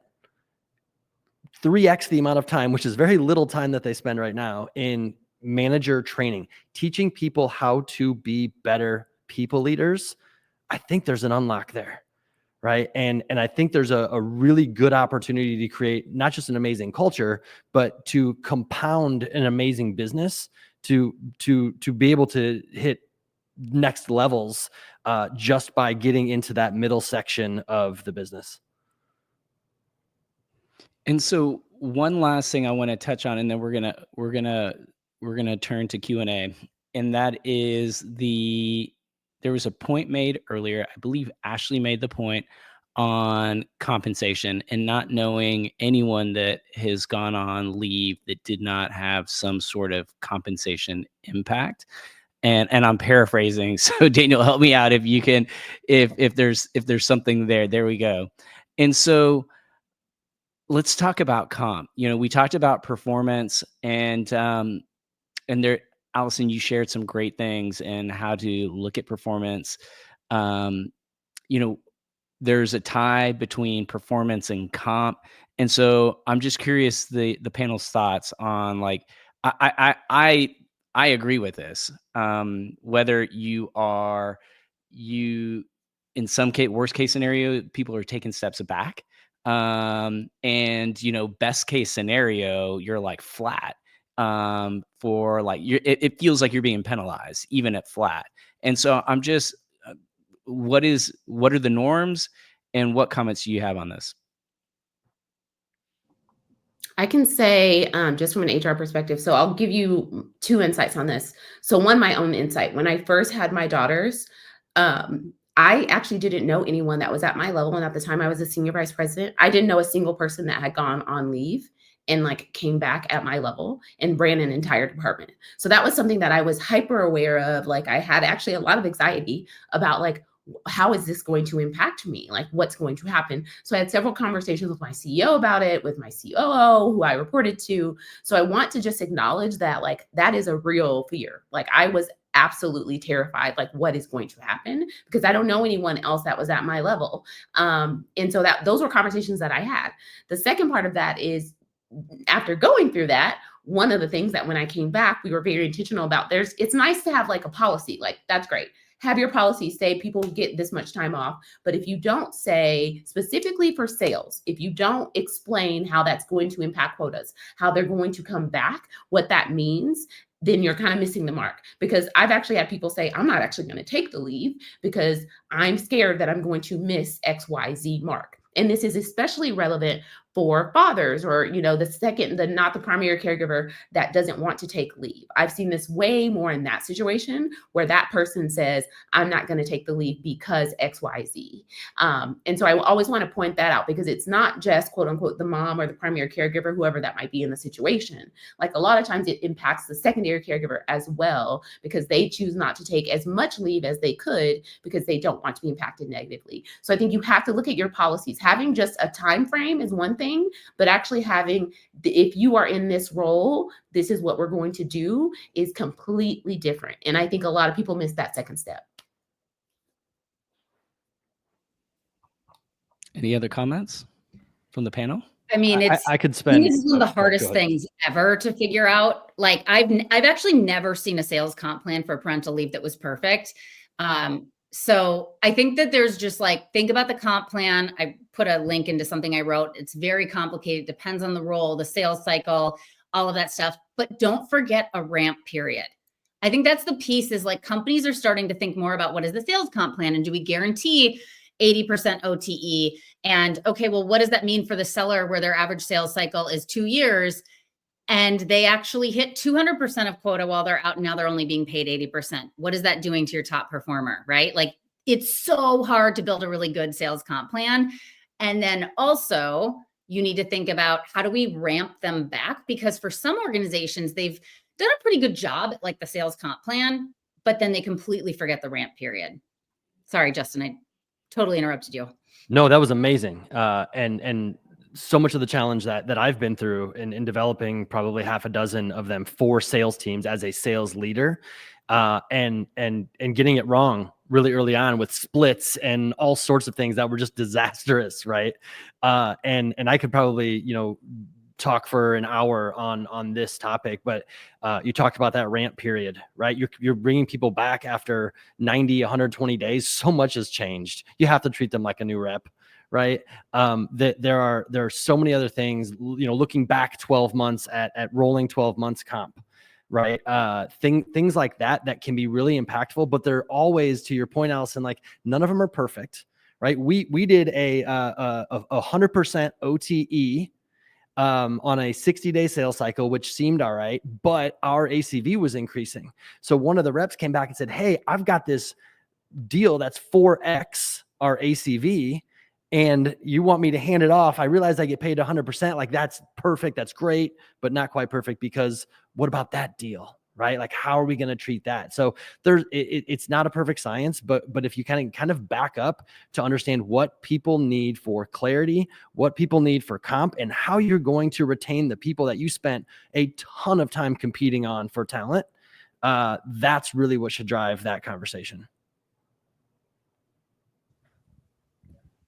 3x the amount of time, which is very little time that they spend right now, in manager training, teaching people how to be better people leaders, I think there's an unlock there, right? And I think there's a really good opportunity to create not just an amazing culture, but to compound an amazing business, to be able to hit next levels just by getting into that middle section of the business. And so one last thing I want to touch on, and then we're gonna turn to Q&A, and that is there was a point made earlier. I believe Ashley made the point on compensation and not knowing anyone that has gone on leave that did not have some sort of compensation impact. And I'm paraphrasing, so Daniel, help me out if you can, if there's something there. There we go. And so let's talk about comp. We talked about performance, and there Allison, you shared some great things and how to look at performance. Um, you know, there's a tie between performance and comp. And so I'm just curious the panel's thoughts on like I agree with this. Whether you in some case worst case scenario, people are taking steps back. And best case scenario, you're like flat. For like it feels like you're being penalized even at flat. And so I'm just what are the norms and what comments do you have on this? I can say just from an HR perspective, so I'll give you two insights on this. So one, my own insight. When I first had my daughters, I actually didn't know anyone that was at my level. And at the time I was a senior vice president, I didn't know a single person that had gone on leave and like came back at my level and ran an entire department. So that was something that I was hyper aware of. Like I had actually a lot of anxiety about like, how is this going to impact me? Like what's going to happen? So I had several conversations with my CEO about it, with my COO, who I reported to. So I want to just acknowledge that like, that is a real fear. Like I was absolutely terrified, like what is going to happen? Because I don't know anyone else that was at my level. And so those were conversations that I had. The second part of that is after going through that, one of the things that when I came back, we were very intentional about it's nice to have like a policy, like that's great. Have your policy say people get this much time off. But if you don't say specifically for sales, if you don't explain how that's going to impact quotas, how they're going to come back, what that means, then you're kind of missing the mark. Because I've actually had people say, I'm not actually going to take the leave because I'm scared that I'm going to miss XYZ mark. And this is especially relevant for fathers or, not the primary caregiver that doesn't want to take leave. I've seen this way more in that situation where that person says, I'm not going to take the leave because XYZ. And so I always want to point that out because it's not just quote unquote the mom or the primary caregiver, whoever that might be in the situation. Like a lot of times it impacts the secondary caregiver as well because they choose not to take as much leave as they could because they don't want to be impacted negatively. So I think you have to look at your policies. Having just a time frame is one thing, but actually having, if you are in this role, this is what we're going to do is completely different. And I think a lot of people miss that second step. Any other comments from the panel? I mean, I could spend. This is one of the hardest go ahead. things ever to figure out. Like I've actually never seen a sales comp plan for parental leave that was perfect. So I think that there's just like, think about the comp plan. I put a link into something I wrote. It's very complicated. Depends on the role, the sales cycle, all of that stuff. But don't forget a ramp period. I think that's the piece is like companies are starting to think more about what is the sales comp plan and do we guarantee 80% OTE? And okay, well, what does that mean for the seller where their average sales cycle is 2 years? And they actually hit 200% of quota while they're out. Now they're only being paid 80%. What is that doing to your top performer, right? Like it's so hard to build a really good sales comp plan. And then also you need to think about how do we ramp them back? Because for some organizations, they've done a pretty good job at like the sales comp plan, but then they completely forget the ramp period. Sorry, Justin, I totally interrupted you. No, that was amazing. And so much of the challenge that I've been through in developing probably half a dozen of them for sales teams as a sales leader, and getting it wrong really early on with splits and all sorts of things that were just disastrous, right? And I could probably talk for an hour on this topic, but you talked about that ramp period, right? You're bringing people back after 90, 120 days. So much has changed. You have to treat them like a new rep, right? That there are so many other things, looking back 12 months at rolling 12 months comp, right? Things like that can be really impactful, but they're always, to your point, Allison, like none of them are perfect, right? We did a 100% OTE on a 60-day sales cycle, which seemed all right, but our ACV was increasing. So one of the reps came back and said, hey, I've got this deal that's 4X our ACV, and you want me to hand it off. I realize I get paid 100%. Like that's perfect. That's great, but not quite perfect because what about that deal? Right? Like, how are we going to treat that? So it's not a perfect science, but if you kind of back up to understand what people need for clarity, what people need for comp, and how you're going to retain the people that you spent a ton of time competing on for talent, That's really what should drive that conversation.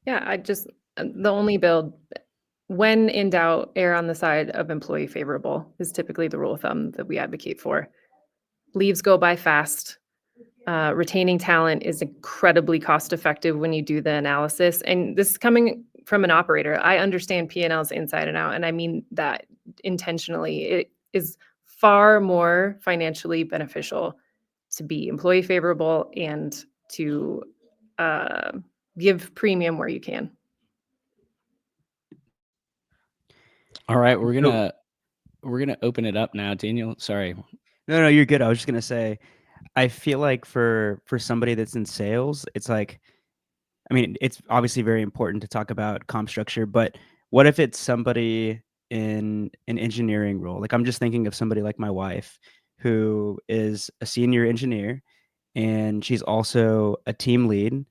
Yeah, the only build, when in doubt, err on the side of employee favorable is typically the rule of thumb that we advocate for. Leaves go by fast. Retaining talent is incredibly cost effective when you do the analysis. And this is coming from an operator. I understand P&Ls inside and out, and I mean that intentionally. It is far more financially beneficial to be employee favorable and to give premium where you can. All right, we're gonna open it up now. Daniel, sorry. No, you're good. I was just gonna say, I feel like for somebody that's in sales, it's like, I mean, it's obviously very important to talk about comp structure, but what if it's somebody in an engineering role? Like, I'm just thinking of somebody like my wife, who is a senior engineer, and she's also a team lead,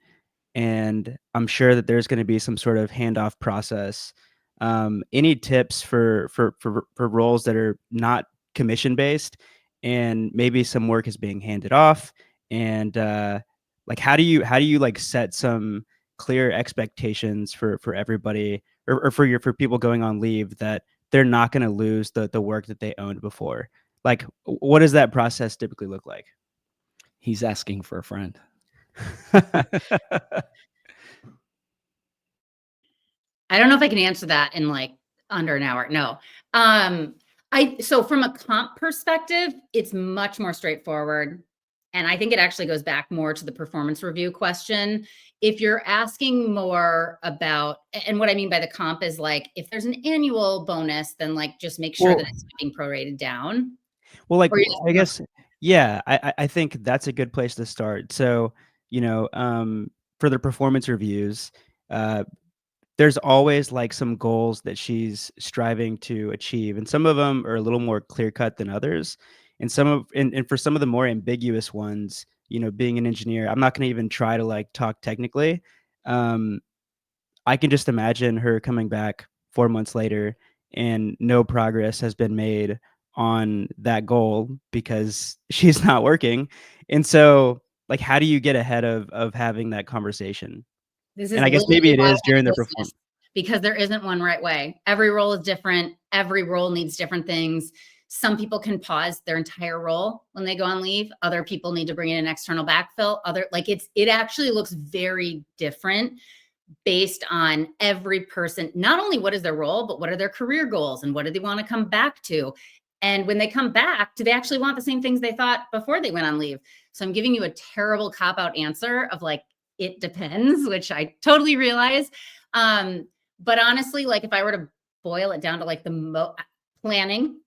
and I'm sure that there's gonna be some sort of handoff process. Any tips for roles that are not commission based, and maybe some work is being handed off, and like, how do you like set some clear expectations for everybody, or for people going on leave, that they're not going to lose the work that they owned before? Like, what does that process typically look like? He's asking for a friend. I don't know if I can answer that in like under an hour. No. So from a comp perspective, it's much more straightforward. And I think it actually goes back more to the performance review question. If you're asking more about, and what I mean by the comp is like, if there's an annual bonus, then like just make sure that it's being prorated down. Well, like, I guess, yeah, I think that's a good place to start. So, for the performance reviews, there's always like some goals that she's striving to achieve, and some of them are a little more clear cut than others. And for some of the more ambiguous ones, being an engineer, I'm not going to even try to like talk technically. I can just imagine her coming back 4 months later and no progress has been made on that goal because she's not working. And so, like, how do you get ahead of having that conversation? This is And I guess maybe literally it why is during I the post performance. this, because there isn't one right way. Every role is different. Every role needs different things. Some people can pause their entire role when they go on leave. Other people need to bring in an external backfill. It actually looks very different based on every person. Not only what is their role, but what are their career goals and what do they want to come back to? And when they come back, do they actually want the same things they thought before they went on leave? So I'm giving you a terrible cop-out answer of like, it depends, which I totally realize. But honestly, like if I were to boil it down to like the planning,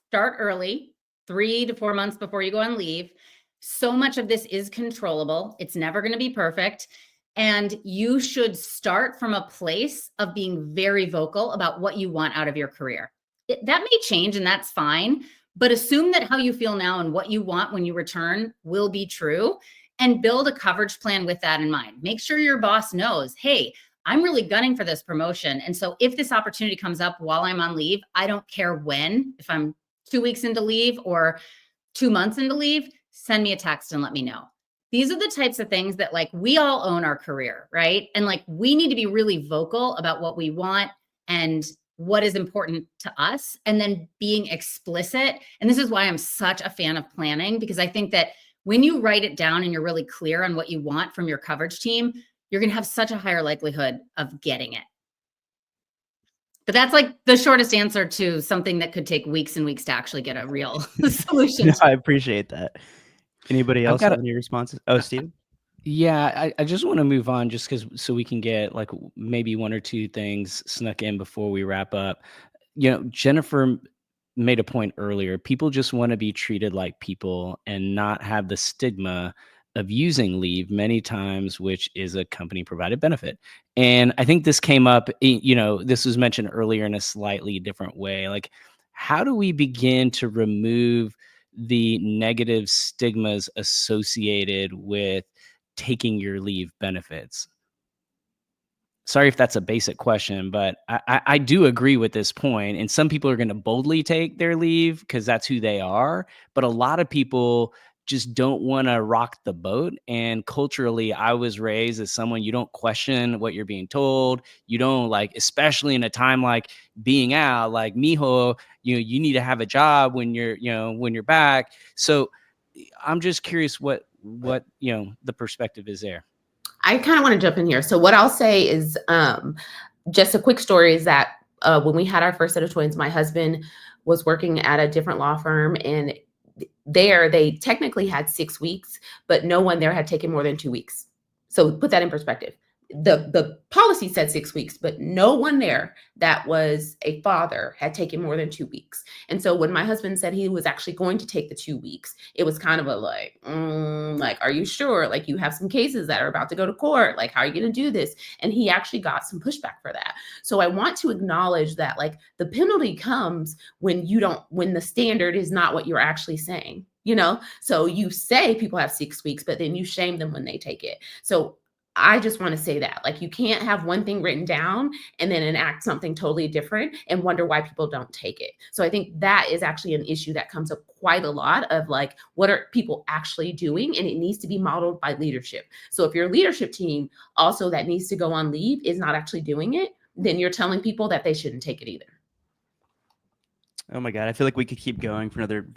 start early, 3 to 4 months before you go on leave. So much of this is controllable. It's never going to be perfect. And you should start from a place of being very vocal about what you want out of your career. That may change and that's fine, but assume that how you feel now and what you want when you return will be true, and build a coverage plan with that in mind. Make sure your boss knows, hey, I'm really gunning for this promotion. And so if this opportunity comes up while I'm on leave, I don't care when, if I'm 2 weeks into leave or 2 months into leave, send me a text and let me know. These are the types of things that like we all own our career, right? And like we need to be really vocal about what we want and what is important to us, and then being explicit. And this is why I'm such a fan of planning, because I think that when you write it down and you're really clear on what you want from your coverage team, you're going to have such a higher likelihood of getting it. But that's like the shortest answer to something that could take weeks and weeks to actually get a real solution. No, I appreciate that. Anybody else have any responses? Oh, Steve? Yeah, I just want to move on just because so we can get like maybe one or two things snuck in before we wrap up. Jennifer made a point earlier. People just want to be treated like people and not have the stigma of using leave many times, which is a company provided benefit. And I think this came up, this was mentioned earlier in a slightly different way. Like, how do we begin to remove the negative stigmas associated with taking your leave benefits? sorry if that's a basic question, but I do agree with this point. And some people are going to boldly take their leave because that's who they are. But a lot of people just don't want to rock the boat. And culturally, I was raised as someone, you don't question what you're being told. You don't, like, especially in a time like being out, like, mijo, you need to have a job when you're back. So I'm just curious what the perspective is there. I kind of want to jump in here. So what I'll say is just a quick story is that when we had our first set of twins, my husband was working at a different law firm, and there they technically had 6 weeks, but no one there had taken more than 2 weeks. So put that in perspective. The policy said 6 weeks, but no one there that was a father had taken more than 2 weeks. And so when my husband said he was actually going to take the 2 weeks, it was kind of a like, are you sure? Like, you have some cases that are about to go to court. Like, how are you going to do this? And he actually got some pushback for that. So I want to acknowledge that, like, the penalty comes when when the standard is not what you're actually saying, So you say people have 6 weeks, but then you shame them when they take it. So I just want to say that, like, you can't have one thing written down and then enact something totally different and wonder why people don't take it. So I think that is actually an issue that comes up quite a lot of, like, what are people actually doing? And it needs to be modeled by leadership. So if your leadership team also that needs to go on leave is not actually doing it, then you're telling people that they shouldn't take it either. Oh my God. I feel like we could keep going for another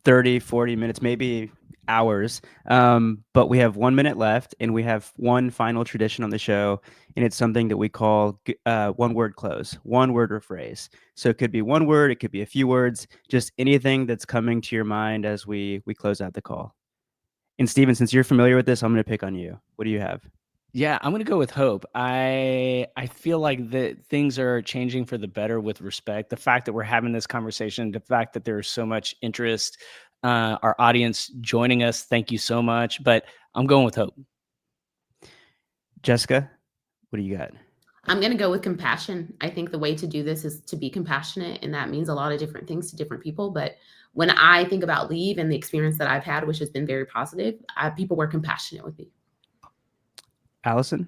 30, 40 minutes, maybe hours. But we have 1 minute left, and we have one final tradition on the show, and it's something that we call one word close, one word or phrase. So it could be one word, it could be a few words, just anything that's coming to your mind as we close out the call. And Steven, since you're familiar with this, I'm going to pick on you. What do you have? Yeah, I'm gonna go with hope. I feel like that things are changing for the better with respect. The fact that we're having this conversation, the fact that there's so much interest, our audience joining us, thank you so much. But I'm going with hope. Jessica, what do you got? I'm going to go with compassion. I think the way to do this is to be compassionate, and that means a lot of different things to different people. But when I think about leave and the experience that I've had, which has been very positive, people were compassionate with me. Allison?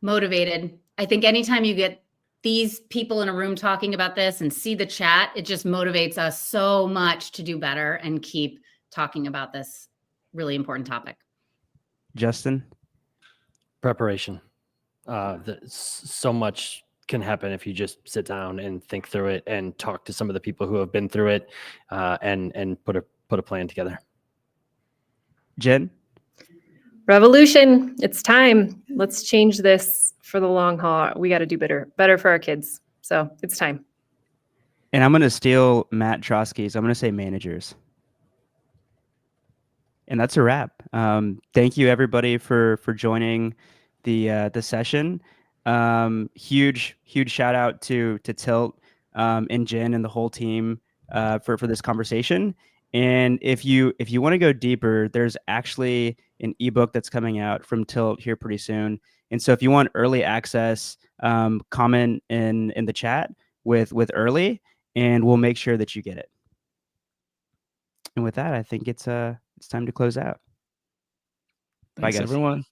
Motivated. I think anytime you get these people in a room talking about this and see the chat, it just motivates us so much to do better and keep talking about this really important topic. Justin? Preparation. So much can happen if you just sit down and think through it and talk to some of the people who have been through it, and put a plan together. Jen? Revolution. It's time. Let's change this for the long haul. We got to do better for our kids. So it's time. And I'm going to steal Matt Trotsky's. I'm going to say managers. And that's a wrap. Thank you, everybody, for joining the session. Huge shout out to Tilt and Jen and the whole team for this conversation. And if you want to go deeper, there's actually an ebook that's coming out from Tilt here pretty soon. And so if you want early access, comment in the chat with early, and we'll make sure that you get it. And with that, I think it's time to close out. Thanks, Bye, guys. everyone.